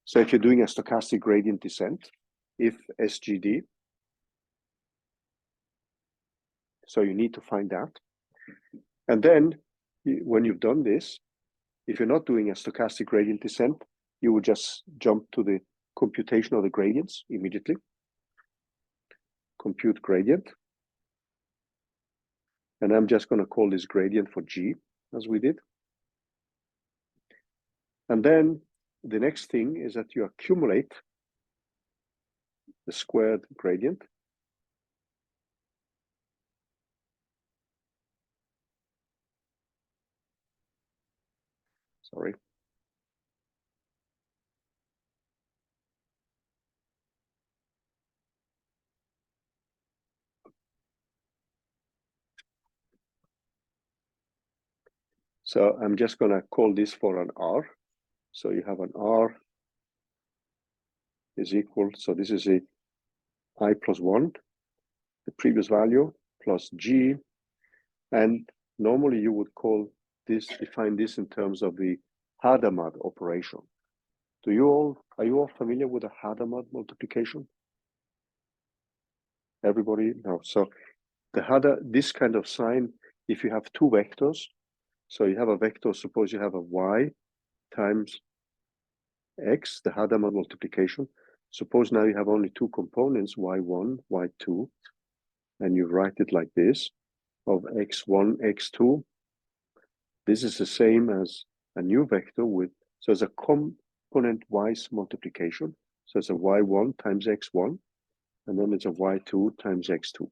So if you're doing a stochastic gradient descent, if SGD, so you need to find that. And then when you've done this, if you're not doing a stochastic gradient descent, you would just jump to the computation of the gradients immediately. Compute gradient. And I'm just going to call this gradient for G, as we did. And then the next thing is that you accumulate the squared gradient. Sorry. So I'm just going to call this for an R. So you have an R is equal, so this is a I plus 1, the previous value, plus G. And normally you would call this, define this in terms of the Hadamard operation. Are you all familiar with the Hadamard multiplication? Everybody? No. So this kind of sign, if you have two vectors, so you have a vector, suppose you have a y times x, the Hadamard multiplication. Suppose now you have only two components, y1, y2, and you write it like this, of x1, x2. This is the same as a new vector with, so it's a component-wise multiplication. So it's a y1 times x1, and then it's a y2 times x2.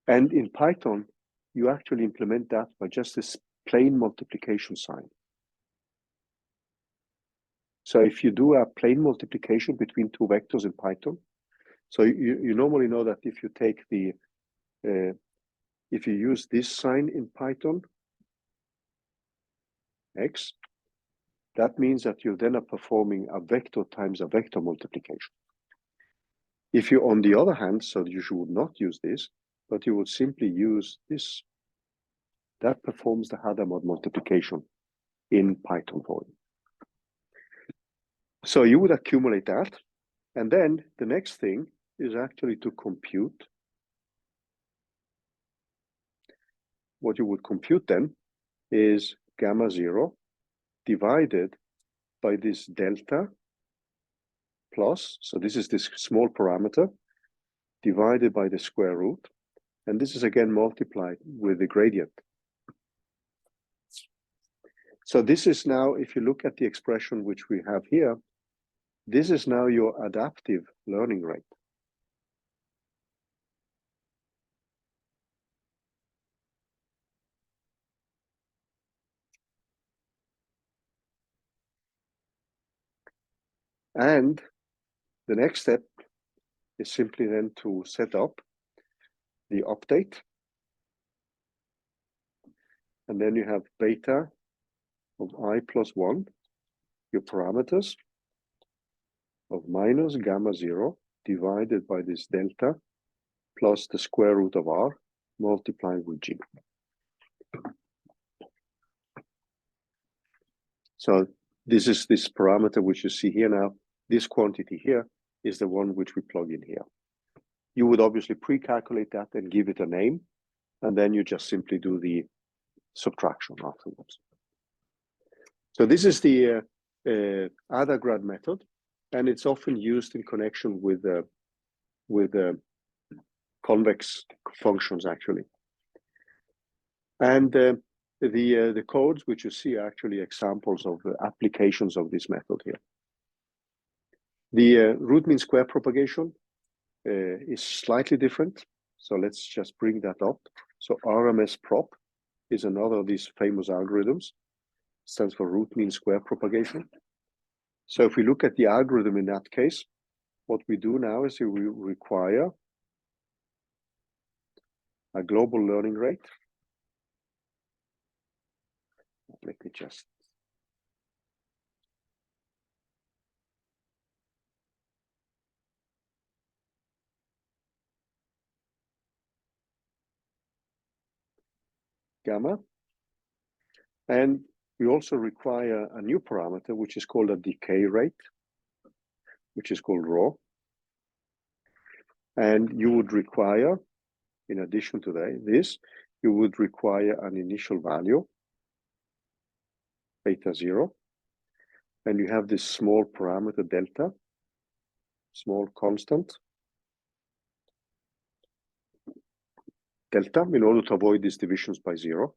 And in Python, you actually implement that by just this plain multiplication sign. So if you do a plain multiplication between two vectors in Python, so you normally know that if you take the, if you use this sign in Python, x, that means that you then are performing a vector times a vector multiplication. If you, on the other hand, so you should not use this, but you would simply use this, that performs the Hadamard multiplication in Python for you. So you would accumulate that, and then the next thing is actually to compute. What you would compute then is gamma 0 divided by this delta plus, so this is this small parameter, divided by the square root, and this is again multiplied with the gradient. So this is now, if you look at the expression which we have here, this is now your adaptive learning rate. And the next step is simply then to set up the update. And then you have beta of I plus 1, your parameters of minus gamma 0 divided by this delta plus the square root of R multiplied with G. So this is this parameter which you see here now. This quantity here is the one which we plug in here. You would obviously pre-calculate that and give it a name, and then you just simply do the subtraction afterwards. So this is the ADAGrad method, and it's often used in connection with convex functions actually. And the codes which you see are actually examples of applications of this method here. The root mean square propagation is slightly different. So let's just bring that up. So RMSprop is another of these famous algorithms. Stands for root mean square propagation. So if we look at the algorithm in that case, what we do now is we require a global learning rate. Let me just gamma. And we also require a new parameter, which is called a decay rate, which is called rho. And you would require, in addition to this, you would require an initial value, beta 0. And you have this small parameter delta, small constant, delta, in order to avoid these divisions by 0.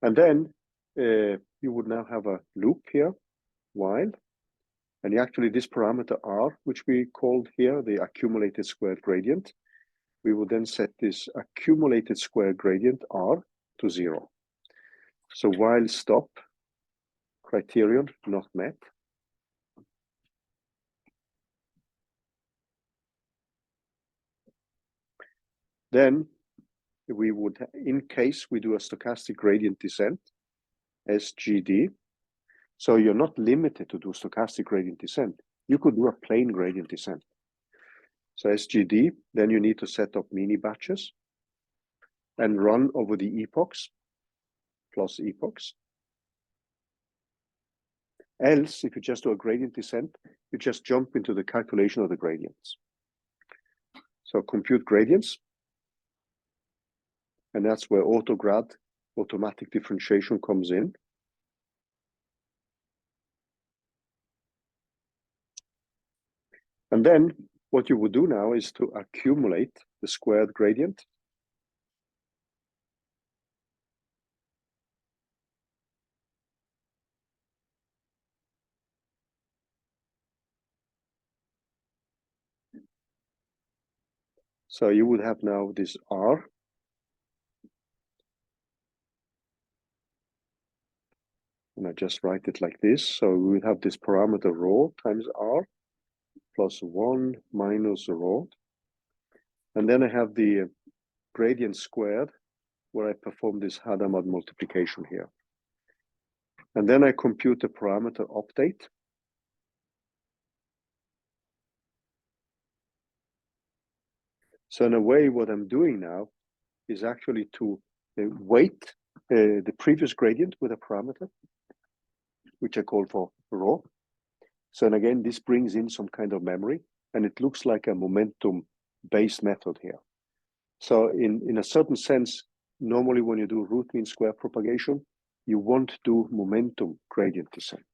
And then you would now have a loop here, while, and actually this parameter R, which we called here the accumulated squared gradient, we would then set this accumulated squared gradient R to 0. So while stop, criterion not met. Then we would, in case we do a stochastic gradient descent, SGD. So you're not limited to do stochastic gradient descent. You could do a plain gradient descent. So SGD, then you need to set up mini batches and run over the epochs plus epochs. Else, if you just do a gradient descent, you just jump into the calculation of the gradients. So compute gradients. And that's where ADAGrad, automatic differentiation, comes in. And then what you would do now is to accumulate the squared gradient. So you would have now this R. And I just write it like this. So we would have this parameter rho times R plus 1 minus rho. And then I have the gradient squared, where I perform this Hadamard multiplication here. And then I compute the parameter update. So in a way, what I'm doing now is actually to weight the previous gradient with a parameter, which I call for rho. So and again, this brings in some kind of memory, and it looks like a momentum-based method here. So in a certain sense, normally when you do root mean square propagation, you won't do momentum gradient descent,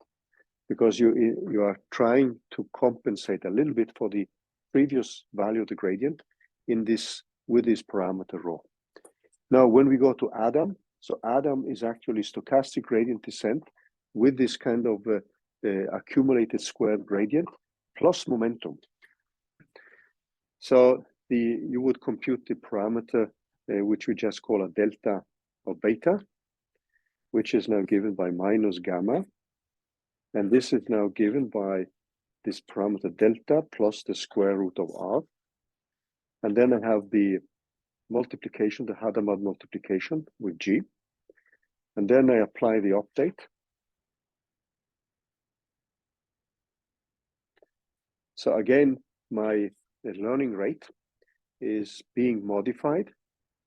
because you are trying to compensate a little bit for the previous value of the gradient in this with this parameter rho. Now, when we go to ADAM, so ADAM is actually stochastic gradient descent with this kind of accumulated squared gradient plus momentum. So you would compute the parameter which we just call a delta or beta, which is now given by minus gamma. And this is now given by this parameter delta plus the square root of R. And then I have the multiplication, the Hadamard multiplication with G. And then I apply the update. So again, my learning rate is being modified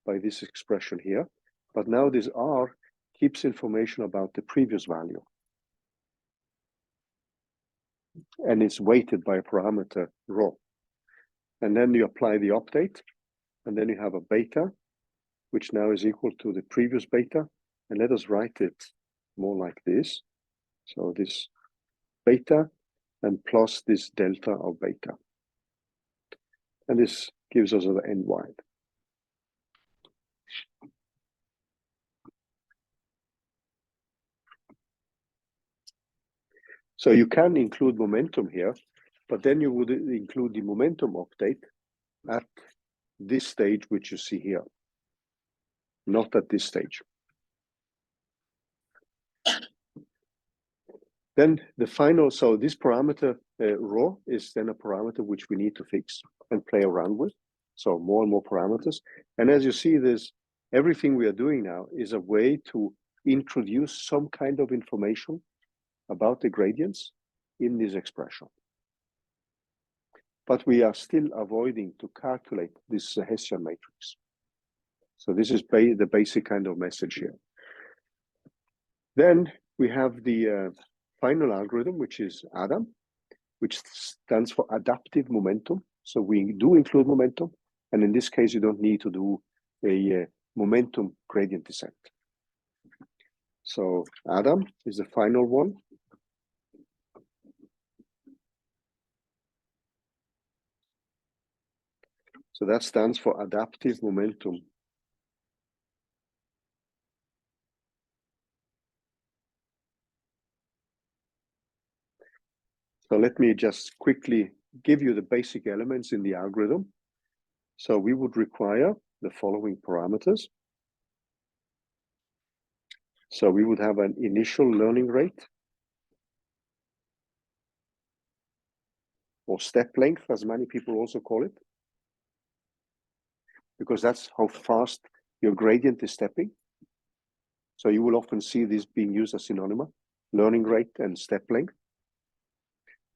by this expression here, but now this R keeps information about the previous value. And it's weighted by a parameter rho. And then you apply the update, and then you have a beta, which now is equal to the previous beta. And let us write it more like this. So this beta and plus this delta of beta. And this gives us an end wide. So you can include momentum here, but then you would include the momentum update at this stage, which you see here, not at this stage. Then the final, so this parameter rho is then a parameter which we need to fix and play around with. So more and more parameters. And as you see, there's everything we are doing now is a way to introduce some kind of information about the gradients in this expression. But we are still avoiding to calculate this Hessian matrix. So this is the basic kind of message here. Then we have the final algorithm, which is ADAM, which stands for adaptive momentum. So we do include momentum, and in this case, you don't need to do a momentum gradient descent. So ADAM is the final one. So that stands for adaptive momentum. So let me just quickly give you the basic elements in the algorithm. So we would require the following parameters. So we would have an initial learning rate, or step length, as many people also call it, because that's how fast your gradient is stepping. So you will often see this being used as synonymous, learning rate and step length.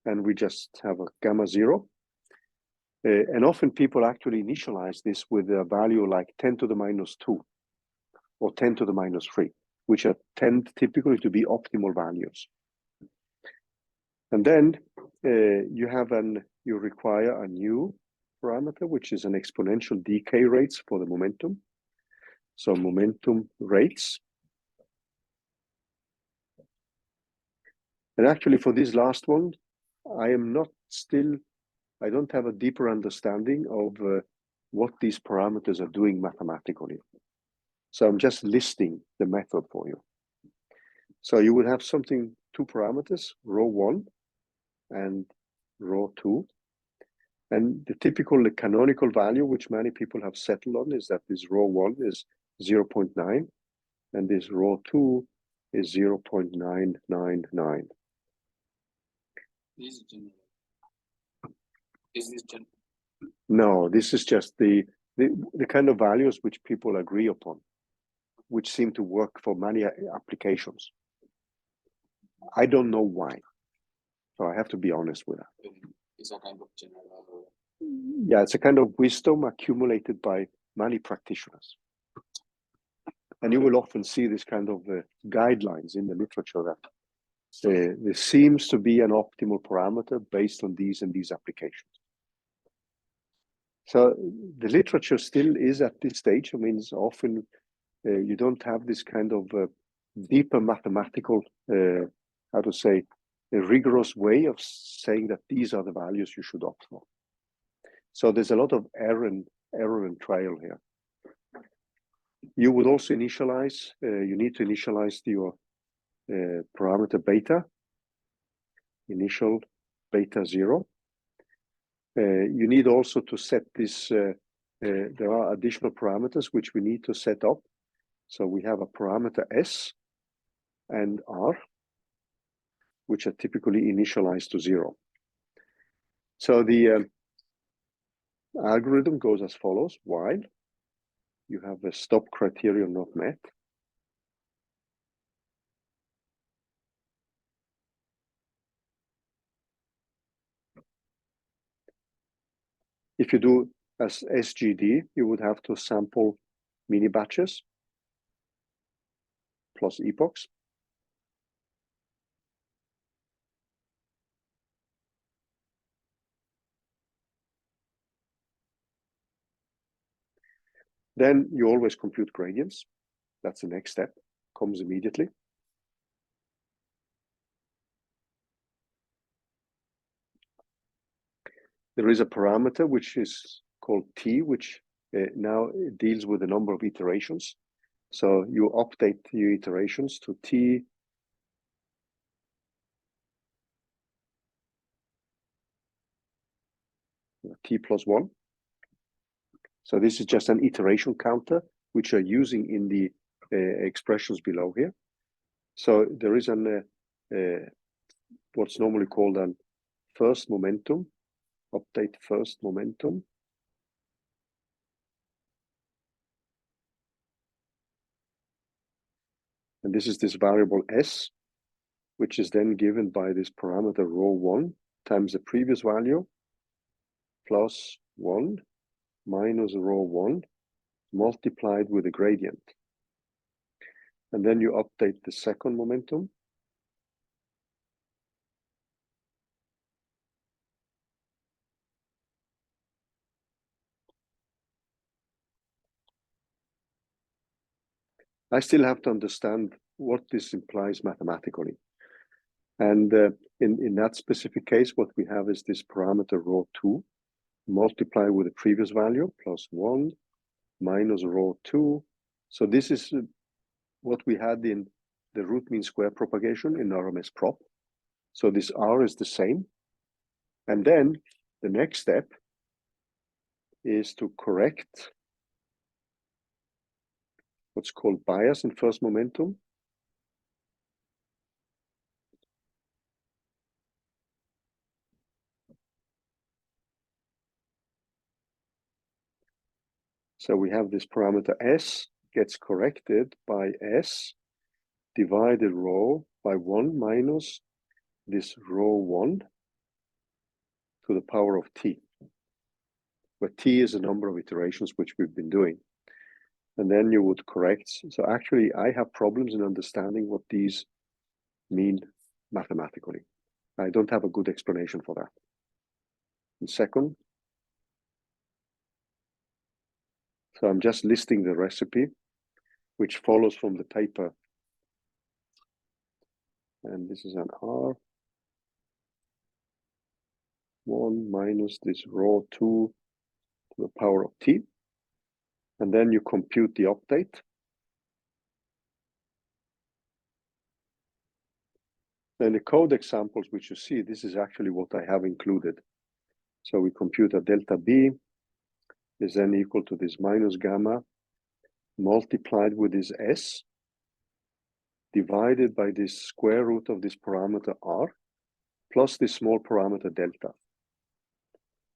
And we just have a gamma 0. And often people actually initialize this with a value like 10 to the minus 2 or 10 to the minus 3, which are tend typically to be optimal values. And then you require a new parameter, which is an exponential decay rates for the momentum. So momentum rates. And actually for this last one, I don't have a deeper understanding of what these parameters are doing mathematically. So I'm just listing the method for you. So you would have two parameters, rho 1 and rho 2. And the canonical value, which many people have settled on, is that this rho 1 is 0.9 and this rho 2 is 0.999. This is general. Is this general? No, this is just the kind of values which people agree upon, which seem to work for many applications. I don't know why. So I have to be honest with that. It's a kind of general. Yeah, it's a kind of wisdom accumulated by many practitioners. And you will often see this kind of guidelines in the literature that there seems to be an optimal parameter based on these and these applications. So the literature still is at this stage. I mean, it's often you don't have this kind of deeper mathematical, a rigorous way of saying that these are the values you should opt for. So there's a lot of error and trial here. You would also initialize, you need to initialize your parameter beta, initial beta 0. You need also to set this, there are additional parameters which we need to set up. So we have a parameter S and R, which are typically initialized to 0. So the algorithm goes as follows: while you have a stop criterion not met, if you do as SGD, you would have to sample mini batches plus epochs. Then you always compute gradients. That's the next step, comes immediately. There is a parameter which is called T, which now deals with the number of iterations. So you update your iterations to T plus 1. So this is just an iteration counter, which you're using in the expressions below here. So there is an what's normally called an first momentum, update first momentum. And this is this variable S, which is then given by this parameter rho1 times the previous value plus 1 minus rho1 multiplied with a gradient. And then you update the second momentum. I still have to understand what this implies mathematically. And in that specific case, what we have is this parameter rho2 multiplied with the previous value plus 1 minus rho2. So this is what we had in the root mean square propagation in RMSprop. So this R is the same. And then the next step is to correct what's called bias in first momentum. So we have this parameter S gets corrected by S divided rho by 1 minus this rho1 to the power of T, where T is the number of iterations which we've been doing. And then you would correct. So actually, I have problems in understanding what these mean mathematically. I don't have a good explanation for that. And second, so I'm just listing the recipe, which follows from the paper. And this is an R. 1 minus this rho2 to the power of T. And then you compute the update. And the code examples which you see, this is actually what I have included. So we compute a delta B is then equal to this minus gamma multiplied with this S divided by this square root of this parameter R plus this small parameter delta.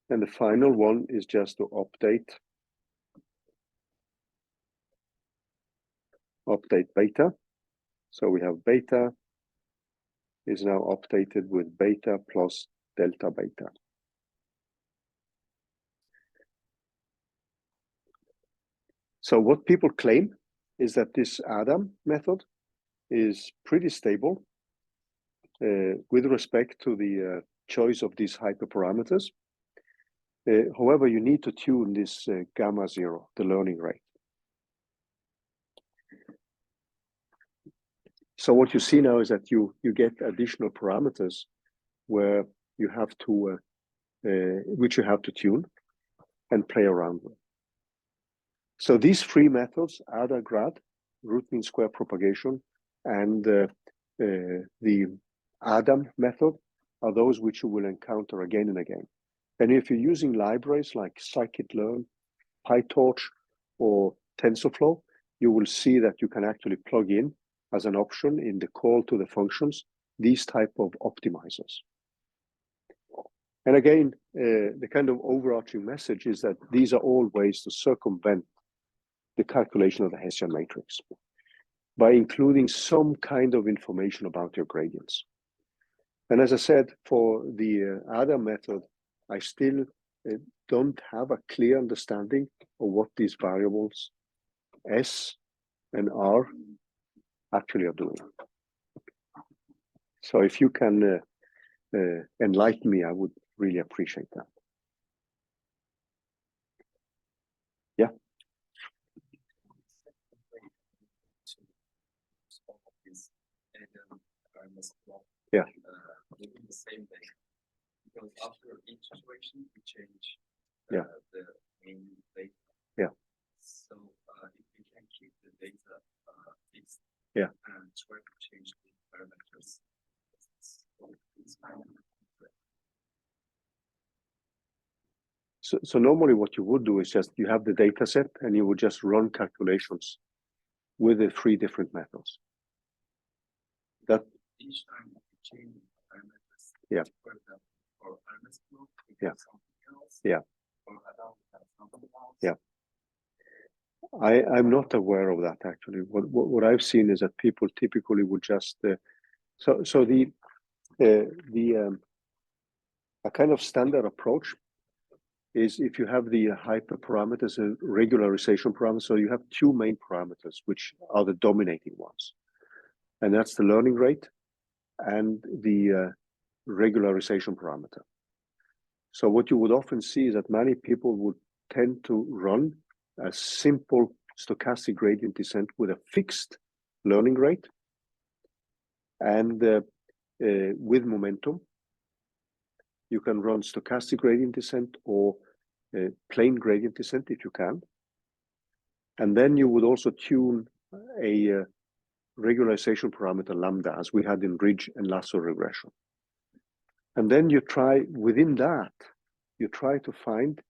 And the final one is just to update beta. So we have beta is now updated with beta plus delta beta. So what people claim is that this ADAM method is pretty stable with respect to the choice of these hyperparameters. However, you need to tune this gamma zero, the learning rate. So what you see now is that you get additional parameters where you have to, which you have to tune and play around with. So these three methods, ADAGrad, root mean square propagation, and the ADAM method are those which you will encounter again and again. And if you're using libraries like scikit-learn, PyTorch, or TensorFlow, you will see that you can actually plug in as an option in the call to the functions, these type of optimizers. And again, the kind of overarching message is that these are all ways to circumvent the calculation of the Hessian matrix by including some kind of information about your gradients. And as I said, for the ADAM method, I still don't have a clear understanding of what these variables S and R actually are doing. So if you can enlighten me, I would really appreciate that. Yeah. Yeah. Within the same day, because after each situation we change yeah. the main data. Yeah. So if we can keep the data fixed, yeah, and try to change the parameters, it's kind of so normally what you would do is just you have the data set and you would just run calculations with the 3 different methods. That each time we change parameters. Yeah. For example, for RMSprop, we Yeah. have something else. Yeah. For ADAGrad, we have something else. Yeah. I'm not aware of that actually. What I've seen is that people typically would just so the a kind of standard approach is if you have the hyperparameters and regularization parameters, so you have 2 main parameters which are the dominating ones, and that's the learning rate and the regularization parameter. So what you would often see is that many people would tend to run a simple stochastic gradient descent with a fixed learning rate and with momentum. You can run stochastic gradient descent or plane gradient descent if you can. And then you would also tune a regularization parameter lambda, as we had in ridge and lasso regression. And then you try, within that, you try to find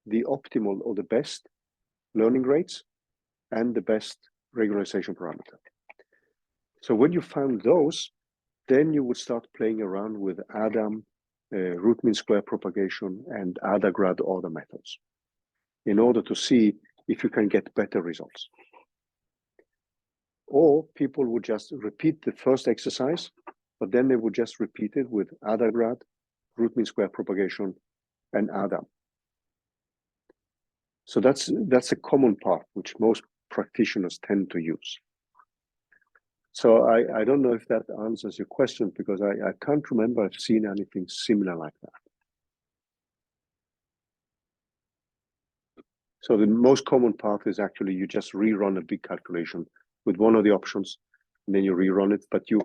the optimal or the best learning rates and the best regularization parameter. So when you found those, then you would start playing around with ADAM, root mean square propagation, and ADAGrad other methods in order to see if you can get better results. Or people would just repeat the first exercise, but then they would just repeat it with ADAGrad, root mean square propagation, and ADAM. So that's a common path which most practitioners tend to use. So I don't know if that answers your question, because I can't remember I've seen anything similar like that. So the most common path is actually you just rerun a big calculation with one of the options, and then you rerun it. But you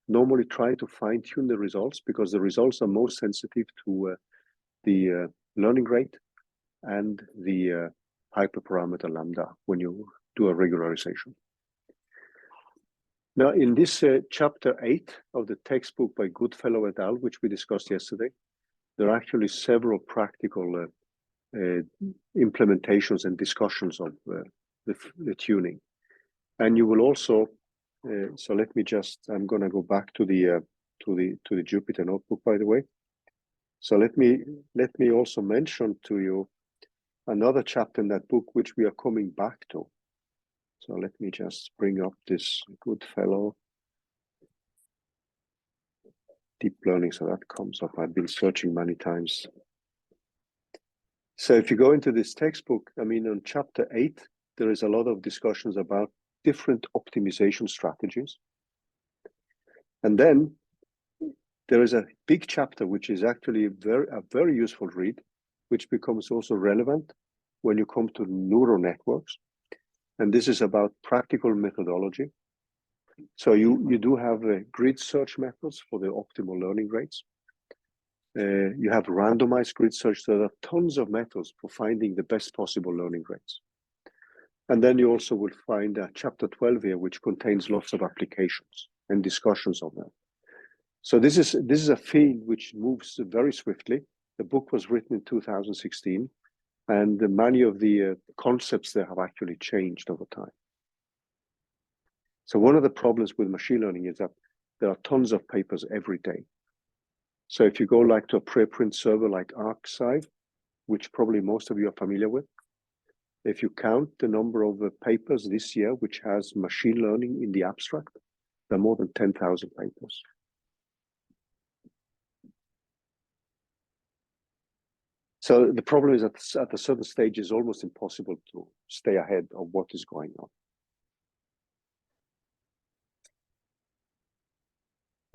normally try to fine tune the results because the results are most sensitive to the learning rate and the hyperparameter lambda when you do a regularization. Now, in this chapter 8 of the textbook by Goodfellow et al., which we discussed yesterday, there are actually several practical implementations and discussions of the tuning. And you will also, so let me just, I'm going to go back to the Jupyter notebook, by the way. So let me also mention to you another chapter in that book, which we are coming back to. So let me just bring up this Goodfellow deep learning, so that comes up. I've been searching many times. So if you go into this textbook, I mean, on chapter 8, there is a lot of discussions about different optimization strategies. And then there is a big chapter, which is actually a very useful read, which becomes also relevant when you come to neural networks. And this is about practical methodology. So you do have grid search methods for the optimal learning rates. You have randomized grid search. So there are tons of methods for finding the best possible learning rates. And then you also will find chapter 12 here, which contains lots of applications and discussions of them. So this is a field which moves very swiftly. The book was written in 2016, and many of the concepts there have actually changed over time. So one of the problems with machine learning is that there are tons of papers every day. So if you go like to a preprint server like ArcSci, which probably most of you are familiar with, if you count the number of papers this year which has machine learning in the abstract, there are more than 10,000 papers. So the problem is that at a certain stage, it's almost impossible to stay ahead of what is going on.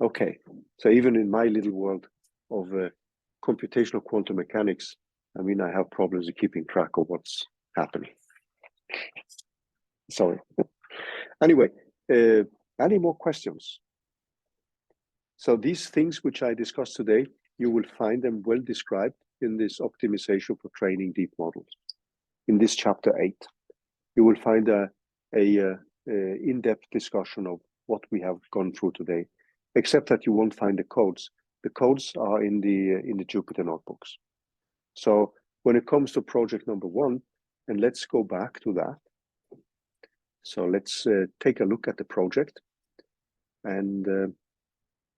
Okay, so even in my little world of computational quantum mechanics, I mean, I have problems with keeping track of what's happening. Sorry. Anyway, any more questions? So these things which I discussed today, you will find them well described in this optimization for training deep models. In this chapter 8, you will find a in-depth discussion of what we have gone through today, except that you won't find the codes. The codes are in the Jupyter notebooks. So when it comes to project number 1, and let's go back to that. So let's take a look at the project, and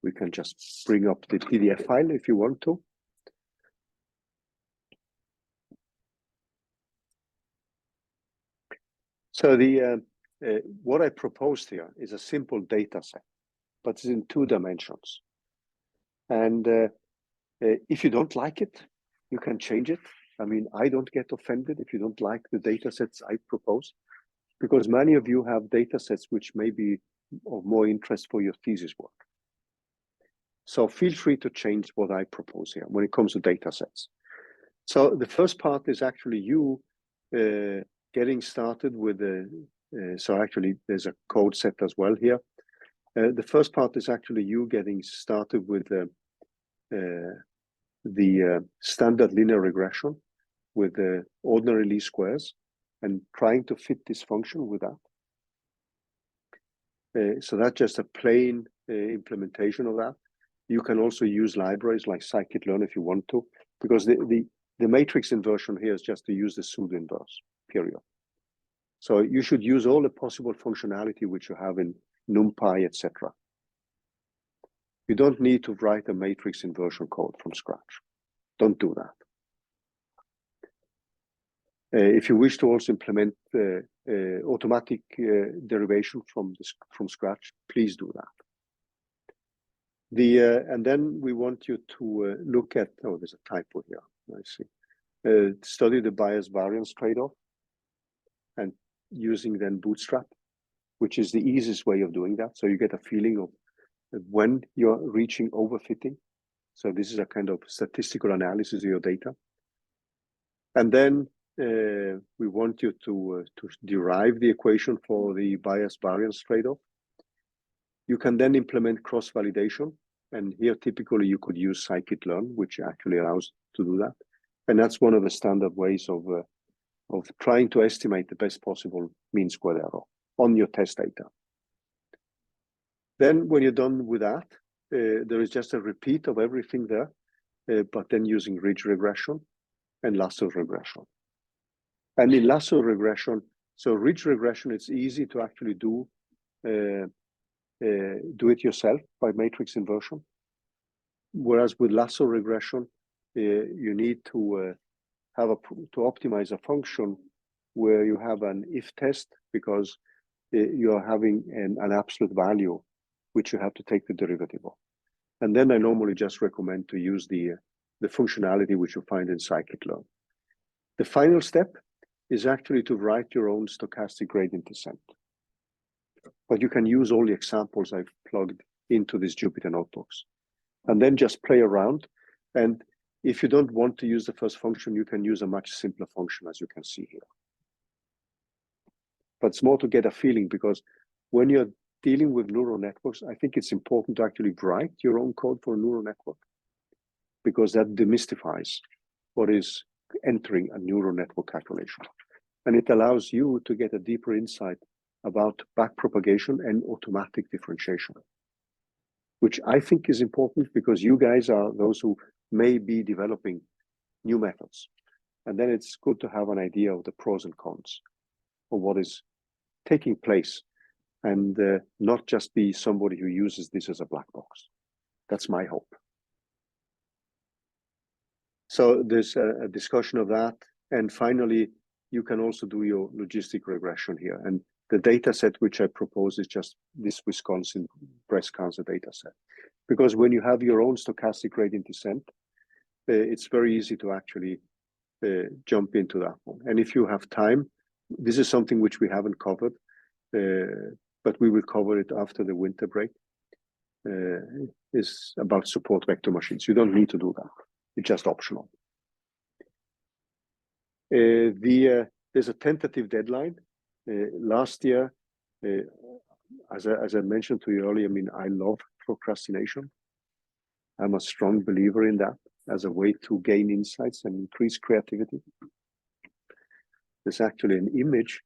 we can just bring up the PDF file if you want to. So what I proposed here is a simple data set, but it's in 2 dimensions. And if you don't like it, you can change it. I mean, I don't get offended if you don't like the data sets I propose, because many of you have data sets which may be of more interest for your thesis work. So feel free to change what I propose here when it comes to data sets. So the first part is actually you getting started with so actually there's a code set as well here. The first part is actually you getting started with the standard linear regression with the ordinary least squares and trying to fit this function with that. So that's just a plain implementation of that. You can also use libraries like scikit-learn if you want to, because the matrix inversion here is just to use the pseudo inverse, period. So you should use all the possible functionality which you have in NumPy, etc. You don't need to write a matrix inversion code from scratch. Don't do that. If you wish to also implement automatic derivation from scratch, please do that. And then we want you to look at, oh, there's a typo here, I see. Study the bias variance trade-off and using then Bootstrap, which is the easiest way of doing that. So you get a feeling of when you're reaching overfitting. So this is a kind of statistical analysis of your data. And then we want you to derive the equation for the bias variance trade-off. You can then implement cross-validation. And here, typically, you could use scikit-learn, which actually allows to do that. And that's one of the standard ways of trying to estimate the best possible mean squared error on your test data. Then when you're done with that, there is just a repeat of everything there, but then using ridge regression and lasso regression. And in lasso regression, so ridge regression, it's easy to actually do it yourself by matrix inversion. Whereas with lasso regression, you need to optimize a function where you have an if test, because you're having an absolute value which you have to take the derivative of. And then I normally just recommend to use the functionality which you find in scikit-learn. The final step is actually to write your own stochastic gradient descent. But you can use all the examples I've plugged into these Jupyter notebooks. And then just play around. And if you don't want to use the first function, you can use a much simpler function, as you can see here. But it's more to get a feeling, because when you're dealing with neural networks, I think it's important to actually write your own code for a neural network, because that demystifies what is entering a neural network calculation. And it allows you to get a deeper insight about backpropagation and automatic differentiation, which I think is important because you guys are those who may be developing new methods. And then it's good to have an idea of the pros and cons of what is taking place, and not just be somebody who uses this as a black box. That's my hope. So there's a discussion of that. And finally, you can also do your logistic regression here. And the data set which I propose is just this Wisconsin breast cancer data set. Because when you have your own stochastic gradient descent, it's very easy to actually jump into that one. And if you have time, this is something which we haven't covered, but we will cover it after the winter break. Is about support vector machines. You don't need to do that. It's just optional. There's a tentative deadline. Last year, as I mentioned to you earlier, I mean, I love procrastination. I'm a strong believer in that as a way to gain insights and increase creativity. There's actually an image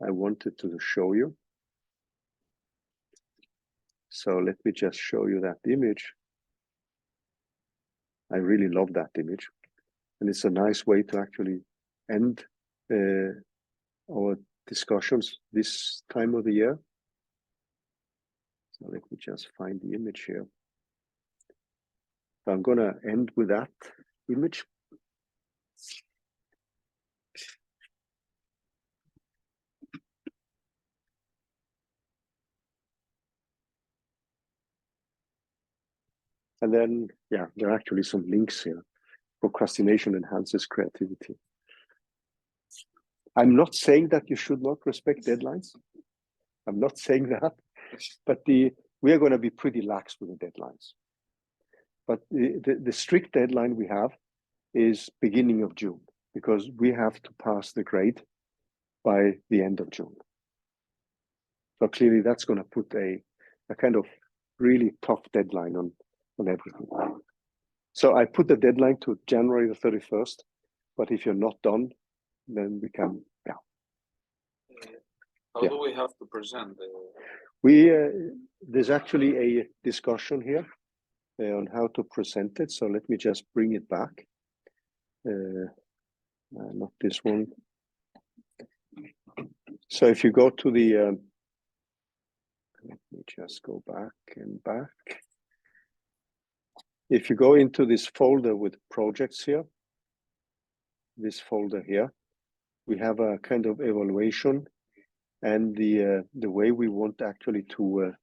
I wanted to show you. So let me just show you that image. I really love that image. And it's a nice way to actually end our discussions this time of the year. So let me just find the image here. So I'm going to end with that image. And then, yeah, there are actually some links here. Procrastination enhances creativity. I'm not saying that you should not respect deadlines. I'm not saying that, but we are going to be pretty lax with the deadlines. But the strict deadline we have is beginning of June, because we have to pass the grade by the end of June. So clearly that's going to put a kind of really tough deadline on everything. So I put the deadline to January the 31st, but if you're not done, then we can, yeah. How do we have to present? There's actually a discussion here on how to present it. So let me just bring it back. Not this one. So if you go to the, let me just go back and back. If you go into this folder with projects here, this folder here, we have a kind of evaluation and the way we want actually to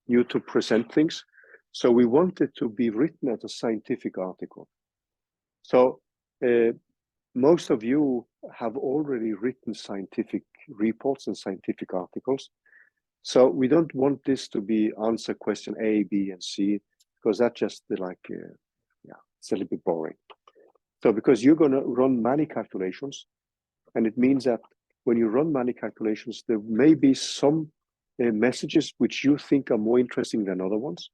you to present things. So we want it to be written as a scientific article. So most of you have already written scientific reports and scientific articles. So we don't want this to be answer question A, B, and C, because that's just like, yeah, it's a little bit boring. So because you're going to run many calculations, and it means that when you run many calculations, there may be some messages which you think are more interesting than other ones.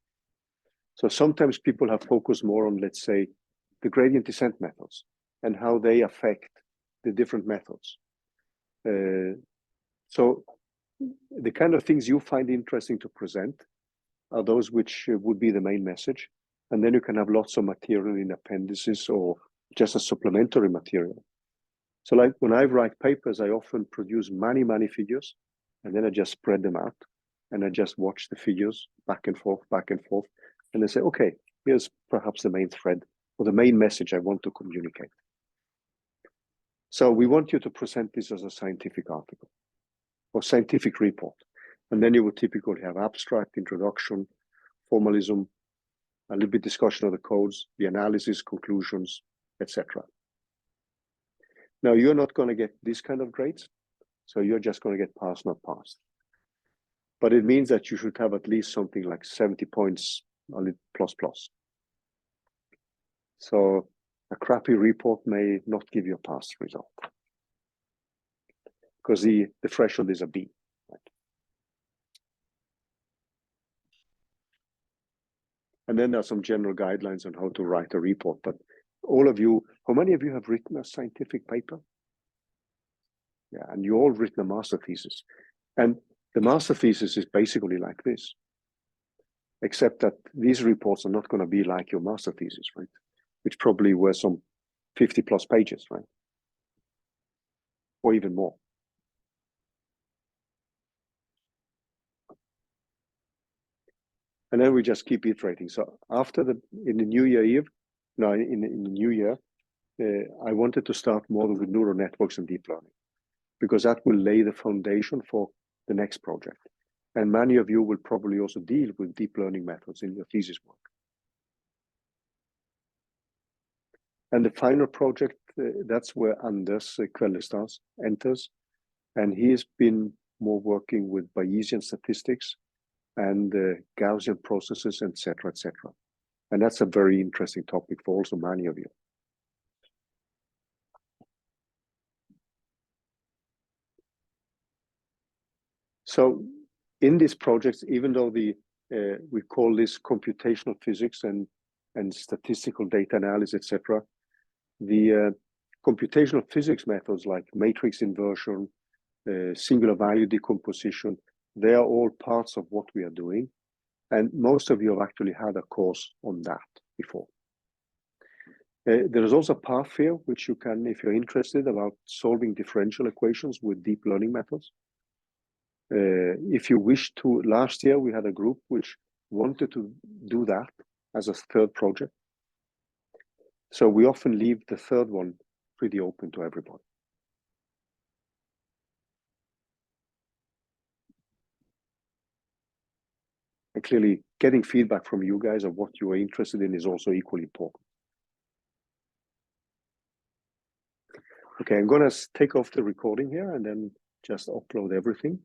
So sometimes people have focused more on, let's say, the gradient descent methods and how they affect the different methods. So the kind of things you find interesting to present are those which would be the main message. And then you can have lots of material in appendices or just a supplementary material. So like when I write papers, I often produce many, many figures, and then I just spread them out and I just watch the figures back and forth, and I say, okay, here's perhaps the main thread or the main message I want to communicate. So we want you to present this as a scientific article or scientific report. And then you would typically have abstract, introduction, formalism, a little bit discussion of the codes, the analysis, conclusions, etc. Now, you're not going to get this kind of grades, so you're just going to get pass, not passed. But it means that you should have at least something like 70 points, a little plus plus. So a crappy report may not give you a pass result, because the threshold is a B. Right? And then there are some general guidelines on how to write a report. But all of you, how many of you have written a scientific paper? Yeah, and you all written a master thesis. And the master thesis is basically like this, except that these reports are not going to be like your master thesis, right? Which probably were some 50 plus pages, right? Or even more. And then we just keep iterating. So after in the new year, in the new year, I wanted to start more with neural networks and deep learning, because that will lay the foundation for the next project. And many of you will probably also deal with deep learning methods in your thesis work. And the final project that's where Anders Kvellestad enters, and he has been more working with Bayesian statistics and Gaussian processes, etc., etc. And that's a very interesting topic for also many of you. So in these projects, even though we call this computational physics and statistical data analysis, etc., the computational physics methods like matrix inversion, singular value decomposition, they are all parts of what we are doing. And most of you have actually had a course on that before. There is also a path here, which you can, if you're interested about solving differential equations with deep learning methods. If you wish to, last year we had a group which wanted to do that as a third project. So we often leave the third one pretty open to everybody. And clearly getting feedback from you guys of what you are interested in is also equally important. Okay, I'm gonna take off the recording here and then just upload everything.